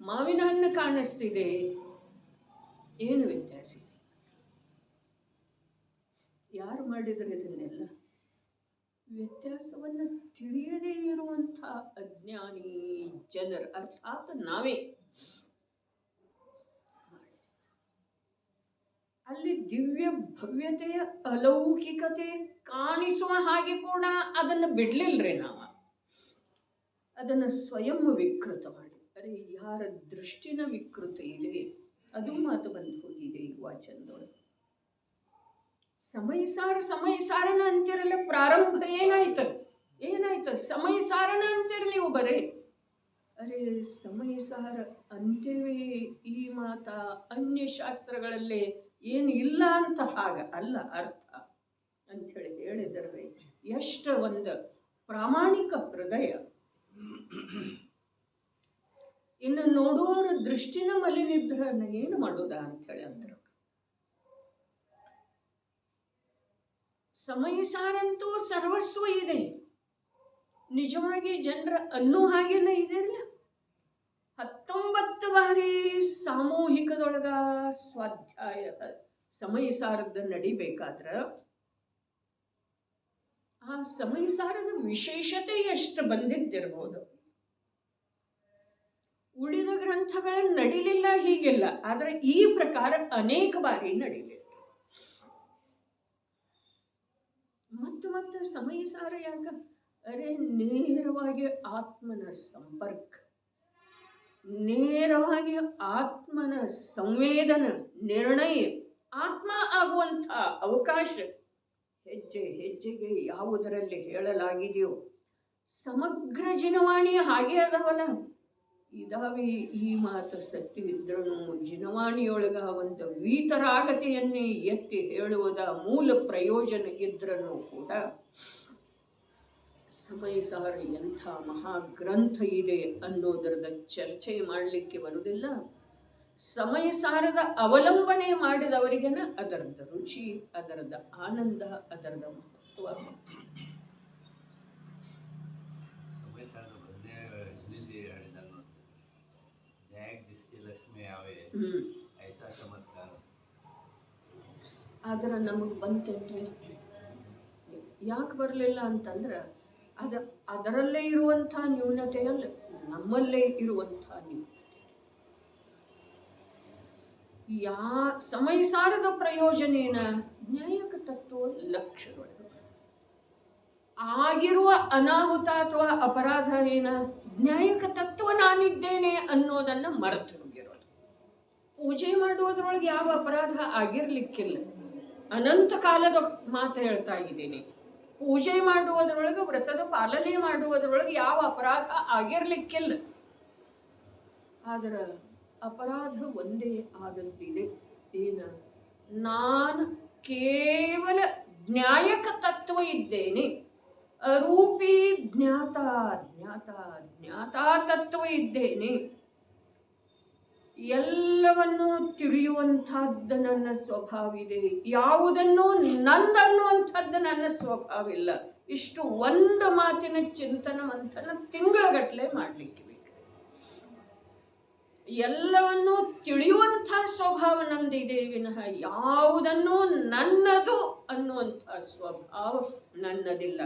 ಮಾವಿನ ಹಣ್ಣು ಕಾಣಿಸ್ತಿದೆ, ಏನು ವ್ಯತ್ಯಾಸ ಇದೆ? ಯಾರು ಮಾಡಿದರೆ ಇದನ್ನೆಲ್ಲ? ವ್ಯತ್ಯಾಸವನ್ನು ತಿಳಿಯದೇ ಇರುವಂಥ ಅಜ್ಞಾನಿ ಜನರು, ಅರ್ಥಾತ್ ನಾವೇ. ಅಲ್ಲಿ ದಿವ್ಯ ಭವ್ಯತೆಯ ಅಲೌಕಿಕತೆ ಕಾಣಿಸುವ ಹಾಗೆ ಕೂಡ ಅದನ್ನು ಬಿಡ್ಲಿಲ್ರಿ ನಾವು. ಅದನ್ನು ಸ್ವಯಂ ವಿಕೃತ ಮಾಡಿ, ಅರೆ ಯಾರ ದೃಷ್ಟಿನ ವಿಕೃತ ಇದೆ ಅದು ಮಾತು ಬಂದು ಹೋಗಿದೆ ಈ ವಾಚನದೊಳಗೆ. ಸಮಯ ಸಾರಣ ಅಂತಿರಲ್ಲ, ಪ್ರಾರಂಭ ಏನಾಯ್ತದ ಸಮಯ ಸಾರಣ ಅಂತೀರಿ ನೀವು ಬರೇ. ಅರೆ ಸಮಯ ಸಾರ ಅಂತ್ಯವೇ ಈ ಮಾತ ಅನ್ಯ ಶಾಸ್ತ್ರಗಳಲ್ಲೇ ಏನು ಇಲ್ಲ ಅಂತ ಹಾಗ ಅಲ್ಲ ಅರ್ಥ ಅಂಥೇಳಿ ಹೇಳಿದರೆ ಎಷ್ಟು ಒಂದು ಪ್ರಾಮಾಣಿಕ ಹೃದಯ. ಇನ್ನು ನೋಡುವವರ ದೃಷ್ಟಿನ ಮಲಿನಿದ್ರ ಏನು ಮಾಡೋದ ಅಂಥೇಳಿ ಅಂದ್ರು. ಸಮಯ ಸಾರಂತೂ ಸರ್ವಸ್ವ ಇದೆ, ನಿಜವಾಗಿ ಜನರ ಅನ್ನೋ ಹಾಗೇನ ಇದೆಲ್ಲ. 19 ಬಾರಿ ಸಾಮೂಹಿಕದೊಳಗ ಸ್ವಾಧ್ಯಾಯ ಸಮಯ ಸಾರದ ನಡಿಬೇಕಾದ್ರ ಆ ಸಮಯ ಸಾರದ ವಿಶೇಷತೆ ಎಷ್ಟು ಬಂದಿದ್ದಿರ್ಬೋದು. ಉಳಿದ ಗ್ರಂಥಗಳನ್ನು ನಡಿಲಿಲ್ಲ ಹೀಗಿಲ್ಲ, ಆದ್ರೆ ಈ ಪ್ರಕಾರ ಅನೇಕ ಬಾರಿ ನಡಿಲಿಲ್ಲ. ಮತ್ತೆ ಸಮಯ ಸಾರ ಯಾಕ? ಅರೆ ನೇರವಾಗಿ ಆತ್ಮನ ಸಂಪರ್ಕ, ನೇರವಾಗಿ ಆತ್ಮನ ಸಂವೇದನ, ನಿರ್ಣಯ, ಆತ್ಮ ಆಗುವಂಥ ಅವಕಾಶ ಹೆಜ್ಜೆ ಹೆಜ್ಜೆಗೆ ಯಾವುದರಲ್ಲಿ ಹೇಳಲಾಗಿದೆಯೋ ಸಮಗ್ರ ಜಿನವಾಣಿ ಹಾಗೆ ಅದಾವಲ್ಲ. ಇದಾವೆ ಈ ಮಾತು ಸತ್ಯವಿದ್ರೂ ಜಿನವಾಣಿಯೊಳಗ ಒಂದು ವೀತರಾಗತೆಯನ್ನೇ ಎತ್ತಿ ಹೇಳುವುದ ಮೂಲ ಪ್ರಯೋಜನ ಇದ್ರೂ ಕೂಡ ಸಮಯ ಸಾರ ಎಂಥ ಮಹಾಗ್ರಂಥ ಇದೆ ಅನ್ನೋದರದ ಚರ್ಚೆ ಮಾಡಲಿಕ್ಕೆ ಬರುವುದಿಲ್ಲ. ಸಮಯ ಸಾರದ ಅವಲಂಬನೆ ಮಾಡಿದವರಿಗೆನ ಅದರದ ರುಚಿ, ಅದರದ ಆನಂದ, ಅದರದ ಮಹತ್ವ. ಆದ್ರೆ ನಮಗೆ ಬಂತೇನ್ರಿ? ಯಾಕೆ ಬರಲಿಲ್ಲ ಅಂತಂದ್ರೆ ಅದರಲ್ಲೇ ಇರುವಂಥ ನ್ಯೂನತೆ ಅಲ್ಲ, ನಮ್ಮಲ್ಲೇ ಇರುವಂಥ ನ್ಯೂನತೆ. ಸಮಯ ಸಾರದ ಪ್ರಯೋಜನೇನ ನ್ಯಾಯಕ ತತ್ವ ಲಕ್ಷ್ಯಗಳು ಆಗಿರುವ ಅನಾಹುತ ಅಥವಾ ಅಪರಾಧ ಏನ ನ್ಯಾಯಕ ತತ್ವ ನಾನಿದ್ದೇನೆ ಅನ್ನೋದನ್ನ ಮರೆತು ಹೋಗಿರೋದು. ಪೂಜೆ ಮಾಡುವುದ್ರೊಳಗೆ ಯಾವ ಅಪರಾಧ ಆಗಿರ್ಲಿಕ್ಕಿಲ್ಲ, ಅನಂತ ಕಾಲದ ಮಾತು ಹೇಳ್ತಾ ಇದ್ದೀನಿ. ಪೂಜೆ ಮಾಡುವುದರೊಳಗೆ, ವ್ರತದ ಪಾಲನೆ ಮಾಡುವುದರೊಳಗೆ ಯಾವ ಅಪರಾಧ ಆಗಿರ್ಲಿಕ್ಕಿಲ್ಲ. ಆದ್ರೆ ಅಪರಾಧ ಒಂದೇ ಆದಂತಿದೆ. ಏನ? ನಾನು ಕೇವಲ ಜ್ಞಾಯಕ ತತ್ವ ಇದ್ದೇನೆ, ಅರೂಪಿ ಜ್ಞಾತಾ ತತ್ವ ಇದ್ದೇನೆ. ಎಲ್ಲವನ್ನೂ ತಿಳಿಯುವಂಥದ್ದು ನನ್ನ ಸ್ವಭಾವ ಇದೆ, ಯಾವುದನ್ನು ನಂದನ್ನುವಂಥದ್ದು ನನ್ನ ಸ್ವಭಾವ ಇಲ್ಲ. ಇಷ್ಟು ಒಂದು ಮಾತಿನ ಚಿಂತನ ಮಂಥನ ತಿಂಗಳಗಟ್ಟಲೆ ಮಾಡಲಿಕ್ಕೆ ಬೇಕು. ಎಲ್ಲವನ್ನೂ ತಿಳಿಯುವಂಥ ಸ್ವಭಾವ ನಂದಿದೆ ವಿನಃ ಯಾವುದನ್ನೂ ನನ್ನದು ಅನ್ನುವಂಥ ಸ್ವಭಾವ ನನ್ನದಿಲ್ಲ.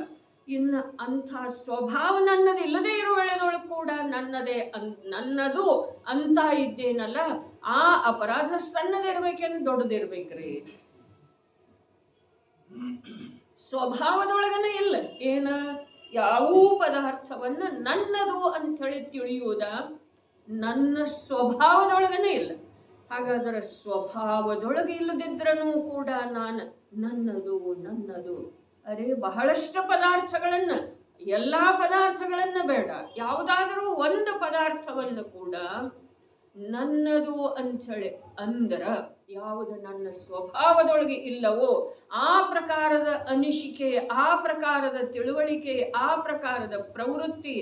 ಇನ್ನು ಅಂಥ ಸ್ವಭಾವ ನನ್ನದಿಲ್ಲದೆ ಇರುವ ವೇಳೆದೊಳಗೆ ಕೂಡ ನನ್ನದು ಅಂತ ಇದ್ದೇನಲ್ಲ, ಆ ಅಪರಾಧ ಸಣ್ಣದಿರ್ಬೇಕೇನು ದೊಡ್ಡದಿರ್ಬೇಕ್ರಿ? ಸ್ವಭಾವದೊಳಗನೆ ಇಲ್ಲ. ಏನ? ಯಾವ ಪದಾರ್ಥವನ್ನ ನನ್ನದು ಅಂಥೇಳಿ ತಿಳಿಯುವುದ ನನ್ನ ಸ್ವಭಾವದೊಳಗನೆ ಇಲ್ಲ. ಹಾಗಾದರೆ ಸ್ವಭಾವದೊಳಗೆ ಇಲ್ಲದಿದ್ರೂ ಕೂಡ ನಾನು ನನ್ನದು. ಅರೆ ಬಹಳಷ್ಟು ಪದಾರ್ಥಗಳನ್ನ, ಎಲ್ಲ ಪದಾರ್ಥಗಳನ್ನ ಬೇಡ, ಯಾವುದಾದರೂ ಒಂದು ಪದಾರ್ಥವನ್ನು ಕೂಡ ನನ್ನದು ಅಂಥೇಳಿ ಅಂದ್ರ ಯಾವುದು ನನ್ನ ಸ್ವಭಾವದೊಳಗೆ ಇಲ್ಲವೋ ಆ ಪ್ರಕಾರದ ಅನಿಸಿಕೆ, ಆ ಪ್ರಕಾರದ ತಿಳುವಳಿಕೆ, ಆ ಪ್ರಕಾರದ ಪ್ರವೃತ್ತಿ,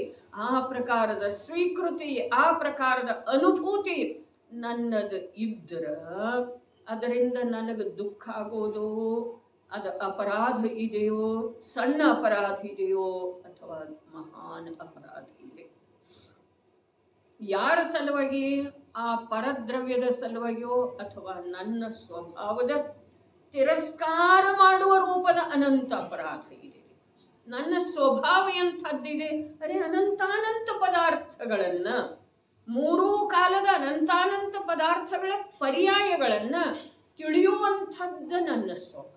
ಆ ಪ್ರಕಾರದ ಸ್ವೀಕೃತಿ, ಆ ಪ್ರಕಾರದ ಅನುಭೂತಿ ನನ್ನದು ಇದ್ರ ಅದರಿಂದ ನನಗೆ ದುಃಖ ಆಗೋದು, ಅದು ಅಪರಾಧ ಇದೆಯೋ, ಸಣ್ಣ ಅಪರಾಧ ಇದೆಯೋ ಅಥವಾ ಮಹಾನ್ ಅಪರಾಧ ಇದೆ. ಯಾರ ಸಲುವಾಗಿ? ಆ ಪರದ್ರವ್ಯದ ಸಲುವಾಗಿಯೋ ಅಥವಾ ನನ್ನ ಸ್ವಭಾವದ ತಿರಸ್ಕಾರ ಮಾಡುವ ರೂಪದ ಅನಂತ ಅಪರಾಧ ಇದೆ. ನನ್ನ ಸ್ವಭಾವ ಎಂಥದ್ದಿದೆ? ಅರೆ ಅನಂತಾನಂತ ಪದಾರ್ಥಗಳನ್ನ, ಮೂರೂ ಕಾಲದ ಅನಂತಾನಂತ ಪದಾರ್ಥಗಳ ಪರ್ಯಾಯಗಳನ್ನ ತಿಳಿಯುವಂಥದ್ದು ನನ್ನ ಸ್ವಭಾವ.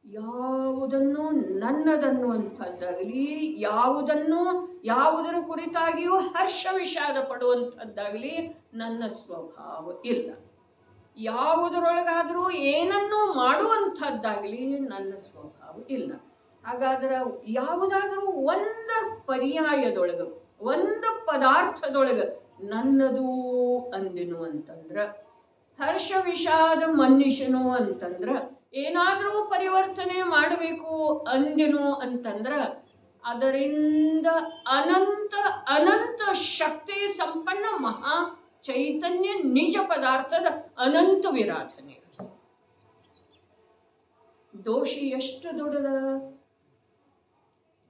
ಯಾವುದನ್ನು ನನ್ನದನ್ನುವಂಥದ್ದಾಗಲಿ, ಯಾವುದರ ಕುರಿತಾಗಿಯೂ ಹರ್ಷ ವಿಷಾದ ಪಡುವಂಥದ್ದಾಗಲಿ ನನ್ನ ಸ್ವಭಾವ ಇಲ್ಲ. ಯಾವುದರೊಳಗಾದರೂ ಏನನ್ನೂ ಮಾಡುವಂಥದ್ದಾಗಲಿ ನನ್ನ ಸ್ವಭಾವ ಇಲ್ಲ. ಹಾಗಾದ್ರೆ ಯಾವುದಾದರೂ ಒಂದು ಪರ್ಯಾಯದೊಳಗೆ, ಒಂದು ಪದಾರ್ಥದೊಳಗೆ ನನ್ನದು ಅಂದಿನು ಅಂತಂದ್ರೆ, ಹರ್ಷ ವಿಷಾದ ಮನುಷ್ಯನು ಅಂತಂದ್ರೆ, ಏನಾದರೂ ಪರಿವರ್ತನೆ ಮಾಡಬೇಕು ಅಂದಿನು ಅಂತಂದ್ರೆ ಅದರಿಂದ ಅನಂತ ಅನಂತ ಶಕ್ತಿ ಸಂಪನ್ನ ಮಹಾ ಚೈತನ್ಯ ನಿಜ ಪದಾರ್ಥದ ಅನಂತ ವಿರಾಧನೆ. ದೋಷಿ ಎಷ್ಟು ದೊಡ್ಡದ!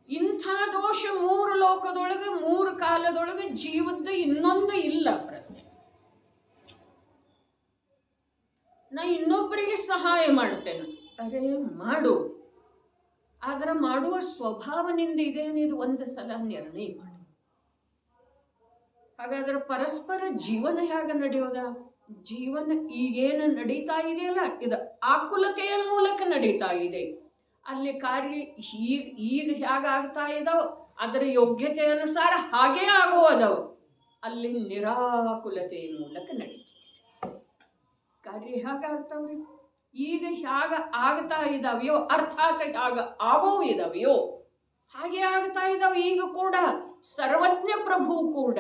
ಇಂಥ ದೋಷ 3 ಲೋಕದೊಳಗೆ 3 ಕಾಲದೊಳಗೆ ಜೀವದ ಇನ್ನೊಂದು ಇಲ್ಲ. ಪ್ರಜ್ಞೆ, ನಾ ಇನ್ನೊಬ್ಬರಿಗೆ ಸಹಾಯ ಮಾಡ್ತೇನೆ, ಅರೆ ಮಾಡು, ಆದ್ರೆ ಮಾಡುವ ಸ್ವಭಾವನಿಂದ ಇದೇನಿದು ಒಂದು ಸಲ ನಿರ್ಣಯ ಮಾಡು. ಹಾಗಾದ್ರೆ ಪರಸ್ಪರ ಜೀವನ ಹೇಗೆ ನಡೆಯೋದ? ಜೀವನ ಈಗೇನು ನಡೀತಾ ಇದೆಯಲ್ಲ, ಇದು ಆಕುಲತೆಯ ಮೂಲಕ ನಡೀತಾ ಇದೆ. ಅಲ್ಲಿ ಕಾರ್ಯ ಈಗ ಹೇಗಾಗ್ತಾ ಇದಾವ ಅದರ ಯೋಗ್ಯತೆ ಅನುಸಾರ ಹಾಗೇ ಆಗುವುದವು. ಅಲ್ಲಿ ನಿರಾಕುಲತೆಯ ಮೂಲಕ ನಡೀತದೆ. ಕಾರ್ಯ ಹೇಗಾಗ್ತಾವ್ರಿ? ಈಗ ಹೇಗ ಆಗ್ತಾ ಇದಾವೆಯೋ, ಅರ್ಥಾತ್ ಹೇಗ ಆಗೋ ಇದಾವೆಯೋ ಹಾಗೆ ಆಗ್ತಾ ಇದಾವೆ. ಈಗ ಕೂಡ ಸರ್ವಜ್ಞ ಪ್ರಭು ಕೂಡ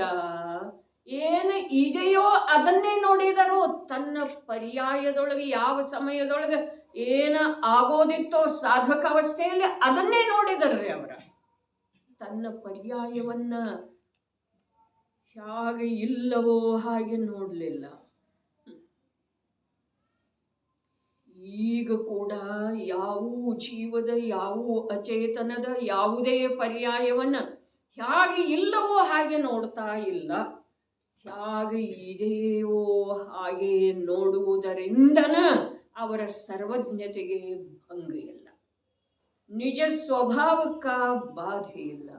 ಏನು ಇದೆಯೋ ಅದನ್ನೇ ನೋಡಿದರು. ತನ್ನ ಪರ್ಯಾಯದೊಳಗೆ ಯಾವ ಸಮಯದೊಳಗೆ ಏನ ಆಗೋದಿತ್ತೋ ಸಾಧಕ ಅವಸ್ಥೆಯಲ್ಲಿ ಅದನ್ನೇ ನೋಡಿದರ್ರಿ ಅವರ. ತನ್ನ ಪರ್ಯಾಯವನ್ನ ಹೇಗೆ ಇಲ್ಲವೋ ಹಾಗೆ ನೋಡಲಿಲ್ಲ. ಈಗ ಕೂಡ ಯಾವ ಜೀವದ, ಯಾವ ಅಚೇತನದ ಯಾವುದೇ ಪರ್ಯಾಯವನ್ನ ಹೇಗೆ ಇಲ್ಲವೋ ಹಾಗೆ ನೋಡ್ತಾ ಇಲ್ಲ. ಹೇಗೆ ಇದೆಯೋ ಹಾಗೆ ನೋಡುವುದರಿಂದನ ಅವರ ಸರ್ವಜ್ಞತೆಗೆ ಭಂಗ ಇಲ್ಲ, ನಿಜ ಸ್ವಭಾವಕ್ಕ ಬಾಧೆ ಇಲ್ಲ.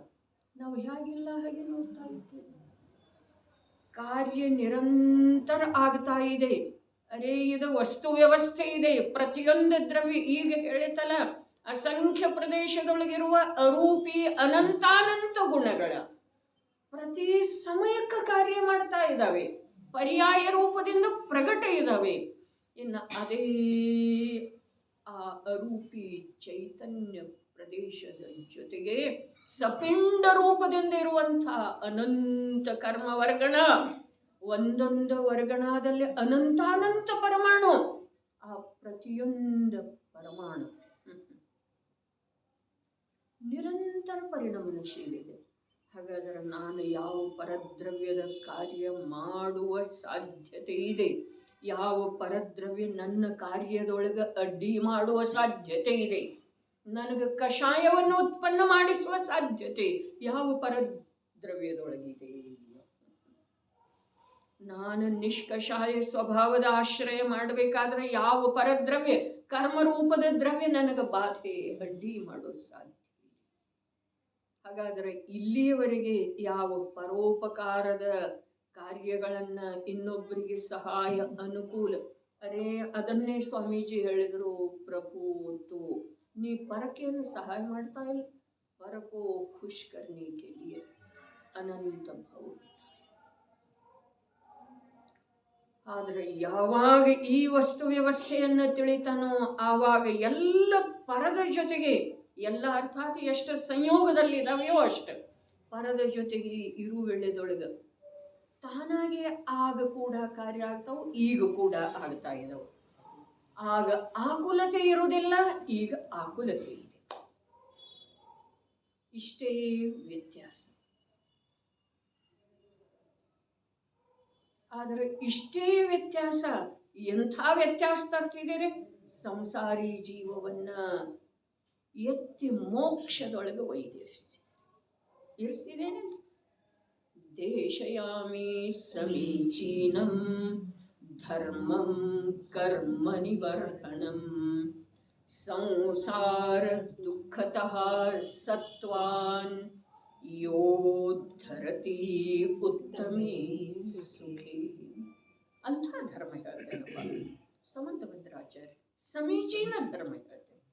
ನಾವು ಹೇಗಿಲ್ಲ ಹಾಗೆ ನೋಡ್ತಾ ಇದ್ದೇವೆ. ಕಾರ್ಯ ನಿರಂತರ ಆಗ್ತಾ ಇದೆ. ಅರೆ ಇದು ವಸ್ತು ವ್ಯವಸ್ಥೆ ಇದೆ. ಪ್ರತಿಯೊಂದು ದ್ರವ್ಯ ಈಗ ಹೇಳಿತಲ್ಲ, ಅಸಂಖ್ಯ ಪ್ರದೇಶದೊಳಗಿರುವ ಅರೂಪಿ ಅನಂತಾನಂತ ಗುಣಗಳ ಪ್ರತಿ ಸಮಯಕ್ಕೆ ಕಾರ್ಯ ಮಾಡ್ತಾ ಇದ್ದಾವೆ, ಪರ್ಯಾಯ ರೂಪದಿಂದ ಪ್ರಗಟ ಇದ್ದಾವೆ. ಇನ್ನು ಅದೇ ಆ ಅರೂಪಿ ಚೈತನ್ಯ ಪ್ರದೇಶದ ಜೊತೆಗೆ ಸಪಿಂಡ ರೂಪದಿಂದ ಇರುವಂತಹ ಅನಂತ ಕರ್ಮ ವರ್ಗಣ, ಒಂದೊಂದು ವರ್ಗಣದಲ್ಲಿ ಅನಂತಾನಂತ ಪರಮಾಣು. ಆ ಪ್ರತಿಯೊಂದು ಪರಮಾಣು ನಿರಂತರ ಪರಿಣಾಮಶೀಲಿದೆ. ಹಾಗಾದರೆ ನಾನು ಯಾವ ಪರದ್ರವ್ಯದ ಕಾರ್ಯ ಮಾಡುವ ಸಾಧ್ಯತೆ ಇದೆ? ಯಾವ ಪರದ್ರವ್ಯ ನನ್ನ ಕಾರ್ಯದೊಳಗೆ ಅಡ್ಡಿ ಮಾಡುವ ಸಾಧ್ಯತೆ ಇದೆ? ನನಗೆ ಕಷಾಯವನ್ನು ಉತ್ಪನ್ನ ಮಾಡಿಸುವ ಸಾಧ್ಯತೆ ಯಾವ ಪರದ್ರವ್ಯದೊಳಗಿದೆ? ನಾನು ನಿಷ್ಕಷಾಯ ಸ್ವಭಾವದ ಆಶ್ರಯ ಮಾಡಬೇಕಾದ್ರೆ ಯಾವ ಪರದ್ರವ್ಯ, ಕರ್ಮರೂಪದ ದ್ರವ್ಯ ನನಗೆ ಬಾಧೆ ಅಡ್ಡಿ ಮಾಡೋ ಸಾಧ್ಯ? ಹಾಗಾದರೆ ಇಲ್ಲಿಯವರೆಗೆ ಯಾವ ಪರೋಪಕಾರದ ಕಾರ್ಯಗಳನ್ನ, ಇನ್ನೊಬ್ಬರಿಗೆ ಸಹಾಯ ಅನುಕೂಲ, ಅರೇ ಅದನ್ನೇ ಸ್ವಾಮೀಜಿ ಹೇಳಿದ್ರು, ಪ್ರಭು ತು ನೀ ಪರಕೇನು ಸಹಾಯ ಮಾಡ್ತಾ ಇಲ್ಲ, ಪರಕೋ ಖುಷ್ ಕರ್ನೆ ಕೆ ಲಿಯೆ ಅನಂತ ಭಾವ. ಆದರೆ ಯಾವಾಗ ಈ ವಸ್ತು ವ್ಯವಸ್ಥೆಯನ್ನು ತಿಳಿತಾನೋ ಆವಾಗ ಎಲ್ಲ ಪರದ ಜೊತೆಗೆ, ಎಲ್ಲ ಅರ್ಥಾತ್ ಎಷ್ಟು ಸಂಯೋಗದಲ್ಲಿ ಇದಾವೆಯೋ ಅಷ್ಟು ಪರದ ಜೊತೆಗೆ ಇರುವೆಳೆದೊಳಗೆ ತಾನಾಗೆ ಆಗ ಕೂಡ ಕಾರ್ಯ ಆಗ್ತಾವು, ಈಗ ಕೂಡ ಆಗ್ತಾ ಇದಾವೆ. ಆಗ ಆಕುಲತೆ ಇರುವುದಿಲ್ಲ, ಈಗ ಆಕುಲತೆ ಇದೆ. ಇಷ್ಟೇ ವ್ಯತ್ಯಾಸ. ಆದರೆ ಇಷ್ಟೇ ವ್ಯತ್ಯಾಸ ಎಂಥ ವ್ಯತ್ಯಾಸ ತರ್ತಿದ್ದೀರಿ? ಸಂಸಾರಿ ಜೀವವನ್ನ ಎತ್ತಿ ಮೋಕ್ಷದೊಳಗೆ ಒಯ್ದಿರಿಸ್ತಿದೆ. ಇರಿಸ್ತಿದ್ದೇನೆ. ದೇಶಯಾಮಿ ಸಮೀಚೀನಂ ಧರ್ಮಂ ಕರ್ಮ ನಿವರ್ಹಣಂ ಸಂಸಾರ ದುಃಖತಃ ಸತ್ವಾನ್ ಯೋದ್ಧರತಿ ಉತ್ತಮೇ ಸುಖೇ. ಅಂಥ ಧರ್ಮ ಹೇಳ್ತೇನಪ್ಪ. ಶಂಕರಾಚಾರ್ಯ. ಸಮೀಚೀನ ಧರ್ಮ ಹೇಳ್ತೇನೆ.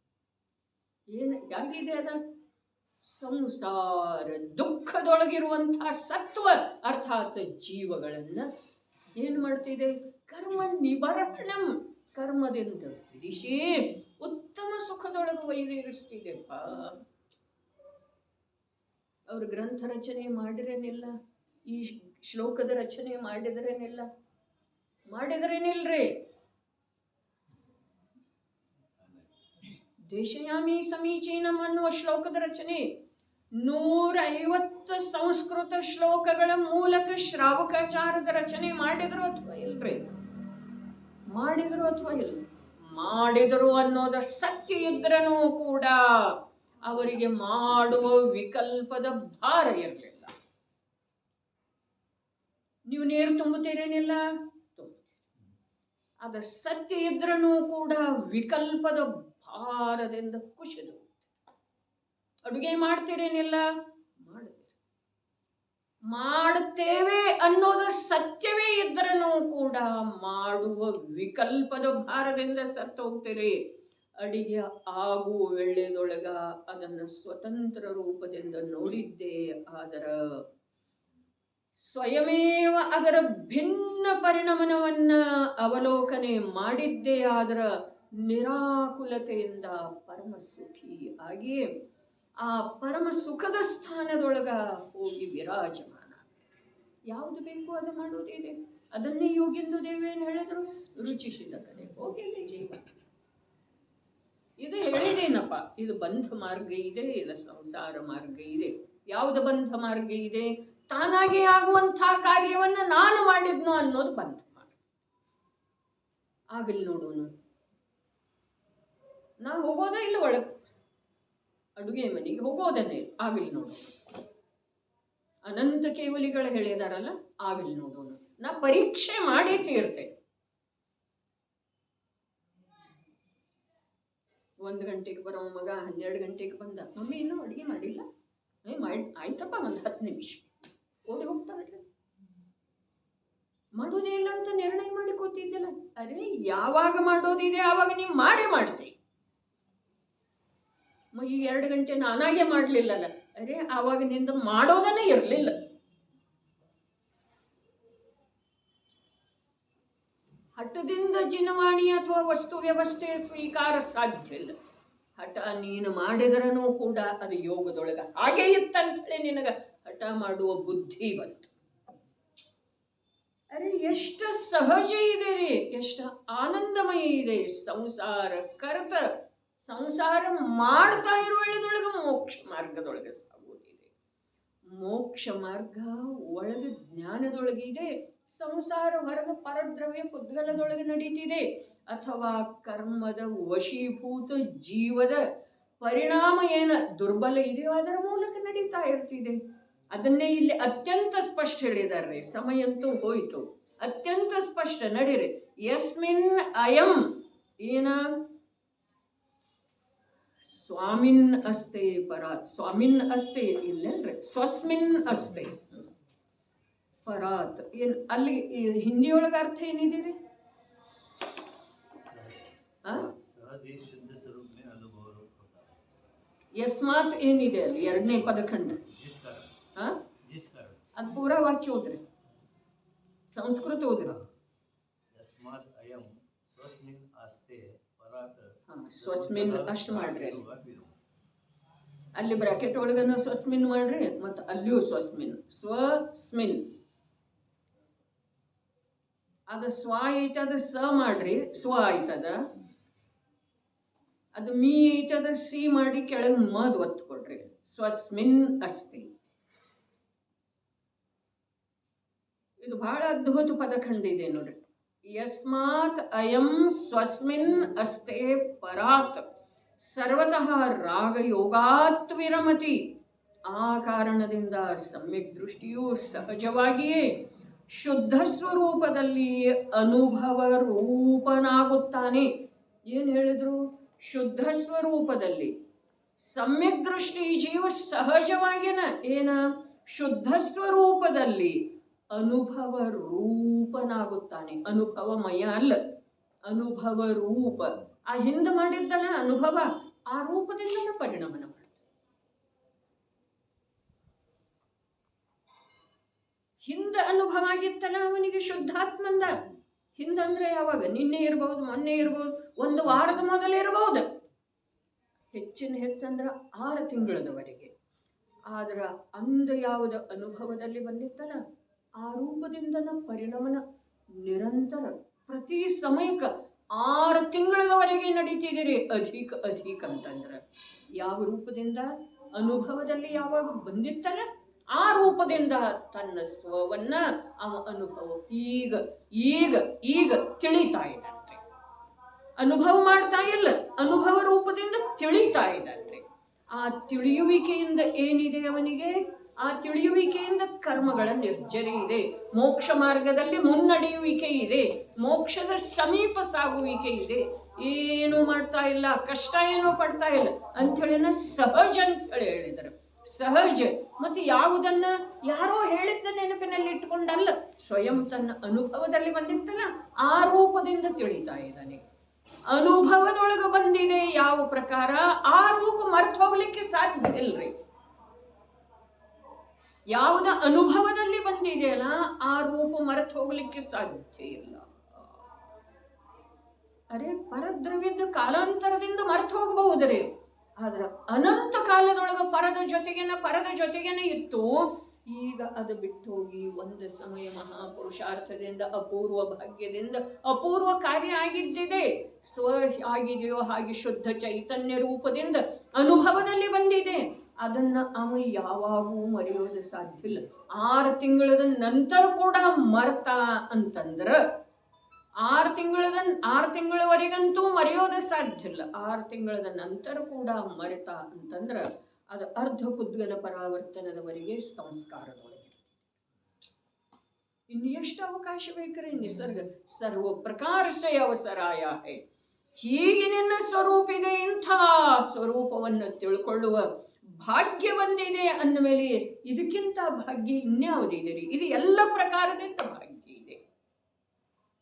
ಏನು ಯಾಗಿದೆ ಅದ? ಸಂಸಾರ ದುಃಖದೊಳಗಿರುವಂತಹ ಸತ್ವ ಅರ್ಥಾತ್ ಜೀವಗಳನ್ನ ಏನು ಮಾಡ್ತಿದೆ? ಕರ್ಮ ನಿಬರಣಂ, ಕರ್ಮದಿಂದ ಬಿಡಿಸಿ ಉತ್ತಮ ಸುಖದೊಳಗೆ ಒಯ್ದಿರಿಸ್ತಿದೆಪ್ಪ. ಅವರು ಗ್ರಂಥ ರಚನೆ ಮಾಡಿದ್ರೇನಿಲ್ಲ, ಈ ಶ್ಲೋಕದ ರಚನೆ ಮಾಡಿದ್ರೇನಿಲ್ರಿ. ದೇಶಯಾಮಿ ಸಮೀಚೀನಂ ಅನ್ನುವ ಶ್ಲೋಕದ ರಚನೆ 150 ಸಂಸ್ಕೃತ ಶ್ಲೋಕಗಳ ಮೂಲಕ ಶ್ರಾವಕಾಚಾರದ ರಚನೆ ಮಾಡಿದ್ರು ಅಥವಾ ಇಲ್ರಿ? ಮಾಡಿದರು ಅನ್ನೋದ ಸತ್ಯ ಇದ್ರೂ ಕೂಡ ಅವರಿಗೆ ಮಾಡುವ ವಿಕಲ್ಪದ ಭಾರ ಇರಲಿಲ್ಲ. ನೀವು ನೀರು ತುಂಬುತ್ತೀರೇನಿಲ್ಲ? ಅದ ಸತ್ಯ ಇದ್ರೂ ಕೂಡ ವಿಕಲ್ಪದ ಭಾರದಿಂದ ಕುಸಿದು. ಅಡುಗೆ ಮಾಡ್ತೀರೇನಿಲ್ಲ? ಮಾಡುತ್ತೇವೆ ಅನ್ನೋದು ಸತ್ಯವೇ ಇದ್ರೂ ಕೂಡ ಮಾಡುವ ವಿಕಲ್ಪದ ಭಾರದಿಂದ ಸತ್ತು ಹೋಗ್ತೀರಿ. ಅಡಿಗೆ ಆಗುವ ವೇಳೆದೊಳಗ ಅದನ್ನು ಸ್ವತಂತ್ರ ರೂಪದಿಂದ ನೋಡಿದ್ದೇ ಆದರ ಸ್ವಯಮೇವ ಅದರ ಭಿನ್ನ ಪರಿಣಾಮವನ್ನ ಅವಲೋಕನೆ ಮಾಡಿದ್ದೇ ಆದರ ನಿರಾಕುಲತೆಯಿಂದ ಪರಮ ಸುಖಿ ಆಗಿ ಆ ಪರಮ ಸುಖದ ಸ್ಥಾನದೊಳಗ ಹೋಗಿ ವಿರಾಜಮಾನ. ಯಾವುದು ಬೇಕು ಅದು ಮಾಡೋದಿದೆ. ಅದನ್ನೇ ಯೋಗೇಂದ್ರ ದೇವೇನು ಹೇಳಿದ್ರು? ರುಚಿಸಿದ ಕಡೆ ಹೋಗಿಲ್ಲ ಜೀವ. ಇದು ಹೇಳಿದೇನಪ್ಪ, ಇದು ಬಂಧ ಮಾರ್ಗ ಇದೆ, ಇದು ಸಂಸಾರ ಮಾರ್ಗ ಇದೆ. ಯಾವುದು ಬಂಧ ಮಾರ್ಗ ಇದೆ? ತಾನಾಗೆ ಆಗುವಂತಹ ಕಾರ್ಯವನ್ನ ನಾನು ಮಾಡಿದ್ನೋ ಅನ್ನೋದು ಬಂಧ ಮಾರ್ಗ. ಆಗಲಿ ನೋಡೋಣ. ನಾ ಹೋಗೋದ ಇಲ್ಲ ಒಳಗೆ, ಅಡುಗೆ ಮನೆಗೆ ಹೋಗೋದನ್ನೇ. ಆಗಲಿ ನೋಡೋಣ. ಅನಂತ ಕೇವಲಿಗಳು ಹೇಳಿದಾರಲ್ಲ, ಆಗಲಿ ನೋಡೋಣ. ನಾ ಪರೀಕ್ಷೆ ಮಾಡೇ ತೀರ್ತೇನೆ. 1 ಗಂಟೆಗೆ ಬರೋ ಮಗ 12 ಗಂಟೆಗೆ ಬಂದ, ಮಮ್ಮಿ ಇನ್ನೂ ಅಡುಗೆ ಮಾಡಿಲ್ಲ. ಆಯ್ತಪ್ಪ, 10 ನಿಮಿಷ ಓಡಿ ಹೋಗ್ತಾರಲ್ರಿ. ಮಾಡೋದೇ ಇಲ್ಲ ಅಂತ ನಿರ್ಣಯ ಮಾಡಿ ಕೂತಿದ್ದಲ್ಲ. ಅರೆ, ಯಾವಾಗ ಮಾಡೋದಿದೆ ಆವಾಗ ನೀವು ಮಾಡೇ ಮಾಡ್ತೀವಿ. ಈ 2 ಗಂಟೆ ನಾನಾಗೆ ಮಾಡಲಿಲ್ಲಲ್ಲ. ಅರೆ, ಆವಾಗ ನಿಂದ ಮಾಡೋದನ್ನೇ ಇರಲಿಲ್ಲ. ಹಠದಿಂದ ಜಿನವಾಣಿ ಅಥವಾ ವಸ್ತು ವ್ಯವಸ್ಥೆ ಸ್ವೀಕಾರ ಸಾಧ್ಯ ಇಲ್ಲ. ಹಠ ನೀನು ಮಾಡಿದ್ರೂ ಕೂಡ ಅದು ಯೋಗದೊಳಗ ಹಾಗೆ ಇತ್ತಂತೇಳಿ ನಿನಗ ಹಠ ಮಾಡುವ ಬುದ್ಧಿ ಬಂತು. ಅರೆ, ಎಷ್ಟು ಸಹಜ ಇದೆ ರೀ, ಎಷ್ಟು ಆನಂದಮಯ ಇದೆ ಸಂಸಾರ. ಕರ್ತ ಸಂಸಾರ ಮಾಡ್ತಾ ಇರುವೊಳದೊಳಗೆ ಮೋಕ್ಷ ಮಾರ್ಗದೊಳಗೆ ಸಾಗುವುದಿದೆ. ಮೋಕ್ಷ ಮಾರ್ಗ ಒಳಗೆ ಜ್ಞಾನದೊಳಗಿದೆ. ಸಂಸಾರ ಹೊರಗೆ ಪರದ್ರವ್ಯ ಕುದ್ಗಲದೊಳಗೆ ನಡೀತಿದೆ. ಅಥವಾ ಕರ್ಮದ ವಶೀಭೂತ ಜೀವದ ಪರಿಣಾಮ ಏನ ದುರ್ಬಲ ಇದೆಯೋ ಅದರ ಮೂಲಕ ನಡೀತಾ ಇರ್ತಿದೆ. ಅದನ್ನೇ ಇಲ್ಲಿ ಅತ್ಯಂತ ಸ್ಪಷ್ಟ ಹೇಳಿದಾರೆ. ಸಮಯ ಅಂತೂ ಹೋಯಿತು. ಅತ್ಯಂತ ಸ್ಪಷ್ಟ ನಡೀರಿ. ಯಸ್ಮಿನ್ ಅಯಂ ಏನ ಸ್ವಾಮಿನ್ ಅಸ್ತೆ ಪರಾತ್. ಸ್ವಾಮಿನ್ ಅಸ್ತೆ ಇಲ್ಲೇನ್ರಿ, ಸ್ವಸ್ಮಿನ್ ಅಸ್ತೆ ಪರಾತ್. ಏನ್ ಅಲ್ಲಿ ಹಿಂದಿಯೊಳಗ ಅರ್ಥ ಏನಿದೆ? ಯಸ್ಮಾತ್ ಏನಿದೆ ಅಲ್ಲಿ 2ನೇ ಪದಖಂಡ. ಅದು ಪೂರ ವಾಕ್ಯ ಓದ್ರಿ, ಸಂಸ್ಕೃತ ಓದ್ರಿ. ಯಸ್ಮಾತ್ ಅಯಂ ಸ್ವಸ್ಮಿನ್ ಆಸ್ತೆ ಪರಾತ್. ಸ್ವಸ್ಮಿನ್ ಅಷ್ಟು ಮಾಡ್ರಿ. ಅಲ್ಲಿ ಬ್ರಾಕೆಟ್ ಒಳಗನ ಸ್ವಸ್ಮಿನ್ ಮಾಡ್ರಿ, ಮತ್ತು ಅಲ್ಲಿಯೂ ಸ್ವಸ್ಮಿನ್. ಸ್ವಸ್ಮಿನ್ ಅದು ಸ್ವ ಐತದ, ಸ ಮಾಡ್ರಿ, ಸ್ವ ಆಯ್ತದ. ಅದು ಮೀ ಐತದ, ಸಿ ಮಾಡಿ ಕೆಳಗೆ ಮದ್ ಒತ್ತು ಕೊಡ್ರಿ. ಸ್ವಸ್ಮಿನ್ ಅಸ್ತಿ. ಇದು ಬಹಳ ಅದ್ಭುತ ಪದಖಂಡ ಇದೆ ನೋಡ್ರಿ. ಯಸ್ಮಾತ್ ಅಯಂ ಸ್ವಸ್ಮಿನ್ ಅಸ್ತೆ ಪರಾತ್ ಸರ್ವತಃ ರಾಗ ಯೋಗಾತ್ ವಿರಮತಿ. ಆ ಕಾರಣದಿಂದ ಸಮ್ಯಕ್ ದೃಷ್ಟಿಯು ಸಹಜವಾಗಿಯೇ ಶುದ್ಧ ಸ್ವರೂಪದಲ್ಲಿ ಅನುಭವ ರೂಪನಾಗುತ್ತಾನೆ. ಏನು ಹೇಳಿದ್ರು? ಶುದ್ಧ ಸ್ವರೂಪದಲ್ಲಿ ಸಮ್ಯಕ್ ದೃಷ್ಟಿ ಜೀವ ಸಹಜವಾಗಿನ ಏನ ಶುದ್ಧ ಸ್ವರೂಪದಲ್ಲಿ ಅನುಭವ ರೂಪನಾಗುತ್ತಾನೆ. ಅನುಭವಮಯ ಅಲ್ಲ, ಅನುಭವ ರೂಪ. ಆ ಹಿಂದೆ ಮಾಡಿದ್ದಲ್ಲ ಅನುಭವ, ಆ ರೂಪದಿಂದ ಪರಿಣಾಮನ ಮಾಡ್ತಾರೆ. ಹಿಂದೆ ಅನುಭವ ಆಗಿತ್ತಲ್ಲ ಅವನಿಗೆ ಶುದ್ಧಾತ್ಮಂದ. ಹಿಂದಂದ್ರೆ ಯಾವಾಗ? ನಿನ್ನೆ ಇರ್ಬಹುದು, ಮೊನ್ನೆ ಇರ್ಬಹುದು, ಒಂದು ವಾರದ ಮೊದಲೇ ಇರಬಹುದು, ಹೆಚ್ಚಂದ್ರೆ 6 ತಿಂಗಳದವರೆಗೆ. ಆದ್ರ ಅಂದ ಯಾವುದ ಅನುಭವದಲ್ಲಿ ಬಂದಿತ್ತಲ್ಲ ಆ ರೂಪದಿಂದನ ಪರಿಣಾಮನ ನಿರಂತರ ಪ್ರತಿ ಸಮಯಕ್ಕೆ 6 ತಿಂಗಳದವರೆಗೆ ನಡೀತಿದ್ದೀರಿ. ಅಧಿಕ ಅಂತಂದ್ರೆ ಯಾವ ರೂಪದಿಂದ? ಅನುಭವದಲ್ಲಿ ಯಾವಾಗ ಬಂದಿತ್ತಲ್ಲ ಆ ರೂಪದಿಂದ ತನ್ನ ಸ್ವವನ್ನ ಅವ ಅನುಭವ ಈಗ ಈಗ ಈಗ ತಿಳಿತಾ ಇದ್ದಾನ್ರಿ. ಅನುಭವ ಮಾಡ್ತಾ ಇಲ್ಲ, ಅನುಭವ ರೂಪದಿಂದ ತಿಳಿತಾ ಇದ್ದಾನ್ರಿ. ಆ ತಿಳಿಯುವಿಕೆಯಿಂದ ಏನಿದೆ ಅವನಿಗೆ? ಆ ತಿಳಿಯುವಿಕೆಯಿಂದ ಕರ್ಮಗಳ ನಿರ್ಜರಿ ಇದೆ, ಮೋಕ್ಷ ಮಾರ್ಗದಲ್ಲಿ ಮುನ್ನಡೆಯುವಿಕೆ ಇದೆ, ಮೋಕ್ಷದ ಸಮೀಪ ಸಾಗುವಿಕೆ ಇದೆ. ಏನು ಮಾಡ್ತಾ ಇಲ್ಲ, ಕಷ್ಟ ಏನೋ ಪಡ್ತಾ ಇಲ್ಲ ಅಂಥೇಳಿನ ಸಹಜ ಅಂತ ಹೇಳಿ ಹೇಳಿದರು. ಸಹಜ. ಮತ್ತೆ ಯಾವುದನ್ನ ಯಾರೋ ಹೇಳಿದ್ದ ನೆನಪಿನಲ್ಲಿ ಇಟ್ಕೊಂಡಲ್ಲ, ಸ್ವಯಂ ತನ್ನ ಅನುಭವದಲ್ಲಿ ಬಂದಿತ್ತಲ್ಲ ಆ ರೂಪದಿಂದ ತಿಳಿತಾ ಇದ್ದಾನೆ. ಅನುಭವದೊಳಗೆ ಬಂದಿದೆ ಯಾವ ಪ್ರಕಾರ, ಆ ರೂಪ ಮರ್ತು ಹೋಗ್ಲಿಕ್ಕೆ ಸಾಧ್ಯ ಇಲ್ರಿ. ಯಾವುದ ಅನುಭವದಲ್ಲಿ ಬಂದಿದೆಯಲ್ಲ ಆ ರೂಪ ಮರೆತು ಹೋಗ್ಲಿಕ್ಕೆ ಸಾಧ್ಯ ಇಲ್ಲ. ಅರೆ ಪರದ್ರವ್ಯದ ಕಾಲಾಂತರದಿಂದ ಮರೆತು ಹೋಗಬಹುದ್ರಿ, ಆದ್ರ ಅನಂತ ಕಾಲದೊಳಗ ಪರದ ಜೊತೆಗೇನೆ ಇತ್ತು. ಈಗ ಅದು ಬಿಟ್ಟು ಹೋಗಿ ಒಂದು ಸಮಯ ಮಹಾಪುರುಷಾರ್ಥದಿಂದ ಅಪೂರ್ವ ಭಾಗ್ಯದಿಂದ ಅಪೂರ್ವ ಕಾರ್ಯ ಆಗಿದ್ದಿದೆ. ಸ್ವ ಆಗಿದೆಯೋ ಹಾಗೆ ಶುದ್ಧ ಚೈತನ್ಯ ರೂಪದಿಂದ ಅನುಭವದಲ್ಲಿ ಬಂದಿದೆ. ಅದನ್ನ ಅವ ಯಾವಾಗೂ ಮರೆಯೋದು ಸಾಧ್ಯ ಇಲ್ಲ. 6 ತಿಂಗಳದ ನಂತರ ಕೂಡ ಮರ್ತ ಅಂತಂದ್ರ 6 ತಿಂಗಳವರೆಗಂತೂ ಮರೆಯೋದು ಸಾಧ್ಯ ಇಲ್ಲ. 6 ತಿಂಗಳದ ನಂತರ ಕೂಡ ಮರೆತ ಅಂತಂದ್ರ ಅದು ಅರ್ಧ ಪುದ್ಗಲ ಪರಾವರ್ತನದವರೆಗೆ ಸಂಸ್ಕಾರದೊಳಗೆ. ಇನ್ನು ಎಷ್ಟು ಅವಕಾಶ ಬೇಕ್ರಿ? ನಿಸರ್ಗ ಸರ್ವ ಪ್ರಕಾರಸ್ಯ ಅವಸರಾಯ ಹೇ. ಹೀಗೆ ನಿನ್ನ ಸ್ವರೂಪ ಇದೆ, ಇಂಥ ಸ್ವರೂಪವನ್ನು ತಿಳ್ಕೊಳ್ಳುವ ಭಾಗ್ಯ ಬಂದಿದೆ ಅಂದಮೇಲೆ ಇದಕ್ಕಿಂತ ಭಾಗ್ಯ ಇನ್ಯಾವುದಿದೆ ರೀ? ಇದು ಎಲ್ಲ ಪ್ರಕಾರದಿಂದ ಭಾಗ್ಯ ಇದೆ.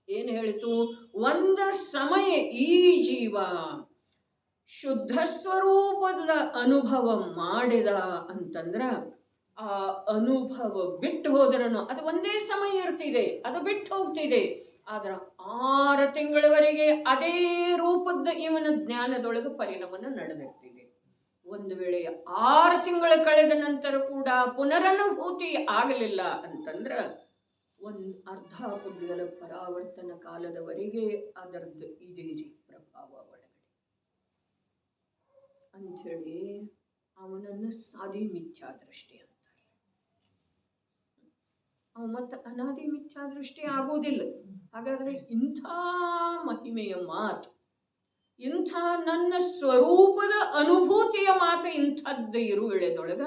ಏನು ಹೇಳಿತು? ಒಂದು ಸಮಯ ಈ ಜೀವ ಶುದ್ಧ ಸ್ವರೂಪದ ಅನುಭವ ಮಾಡಿದ ಅಂತಂದ್ರ ಆ ಅನುಭವ ಬಿಟ್ಟು ಹೋದ್ರನು ಅದು ಒಂದೇ ಸಮಯ ಇರ್ತಿದೆ, ಅದು ಬಿಟ್ಟು ಹೋಗ್ತಿದೆ. ಆದ್ರ 6 ತಿಂಗಳವರೆಗೆ ಅದೇ ರೂಪದ ಇವನ ಜ್ಞಾನದೊಳಗೆ ಪರಿಣಾಮನ ನಡೆದಿರ್ತಿದೆ. ಒಂದು ವೇಳೆ 6 ತಿಂಗಳ ಕಳೆದ ನಂತರ ಕೂಡ ಪುನರನುಭೂತಿ ಆಗಲಿಲ್ಲ ಅಂತಂದ್ರ ಒಂದು ಅರ್ಧ ಪುದ್ಗಲ ಪರಾವರ್ತನ ಕಾಲದವರೆಗೆ ಅದರದ್ದು ಇದೆ ರೀ ಪ್ರಭಾವ ಒಳಗಡೆ ಅಂಥೇಳಿ ಅವನನ್ನು ಸಾದಿ ಮಿಥ್ಯಾದೃಷ್ಟಿ ಅಂತಾರೆ. ಅವ ಮತ್ತೆ ಅನಾದಿ ಮಿಥ್ಯಾದೃಷ್ಟಿ ಆಗೋದಿಲ್ಲ. ಹಾಗಾದ್ರೆ ಇಂಥ ಮಹಿಮೆಯ ಮಾತು, ಇಂಥ ನನ್ನ ಸ್ವರೂಪದ ಅನುಭೂತಿಯ ಮಾತು ಇಂಥದ್ದು ಇರುವೆಳೆದೊಳಗ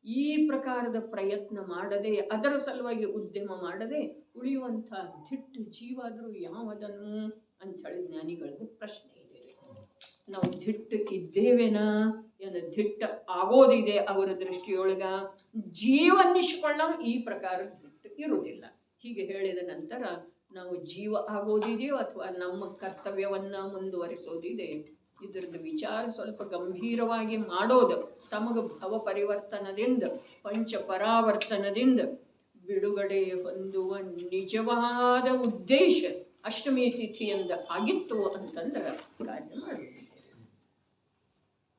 ಈ ಪ್ರಕಾರದ ಪ್ರಯತ್ನ ಮಾಡದೆ, ಅದರ ಸಲುವಾಗಿ ಉದ್ಯಮ ಮಾಡದೆ ಉಳಿಯುವಂಥ ದಿಟ್ಟ ಜೀವಾದರೂ ಯಾವುದನ್ನು ಅಂಥೇಳಿ ಜ್ಞಾನಿಗಳಿಗೆ ಪ್ರಶ್ನೆ ಇದೆ. ನಾವು ದಿಟ್ಟ ಇದ್ದೇವೇನಾ? ಏನು ದಿಟ್ಟ ಆಗೋದಿದೆ ಅವರ ದೃಷ್ಟಿಯೊಳಗ? ಜೀವ ಅನ್ನಿಸ್ಕೊಳ್ಳ ಈ ಪ್ರಕಾರ ದಿಟ್ಟ ಇರುವುದಿಲ್ಲ. ಹೀಗೆ ಹೇಳಿದ ನಂತರ ನಾವು ಜೀವ ಆಗೋದಿದೆಯೋ ಅಥವಾ ನಮ್ಮ ಕರ್ತವ್ಯವನ್ನ ಮುಂದುವರಿಸೋದಿದೆ, ಇದರದ್ದು ವಿಚಾರ ಸ್ವಲ್ಪ ಗಂಭೀರವಾಗಿ ಮಾಡೋದು. ತಮಗೆ ಭವ ಪರಿವರ್ತನದಿಂದ ಪಂಚ ಪರಾವರ್ತನದಿಂದ ಬಿಡುಗಡೆ ಹೊಂದುವ ನಿಜವಾದ ಉದ್ದೇಶ ಅಷ್ಟಮಿ ತಿಥಿಯಿಂದ ಆಗಿತ್ತು ಅಂತಂದ್ರೆ ಕಾರ್ಯ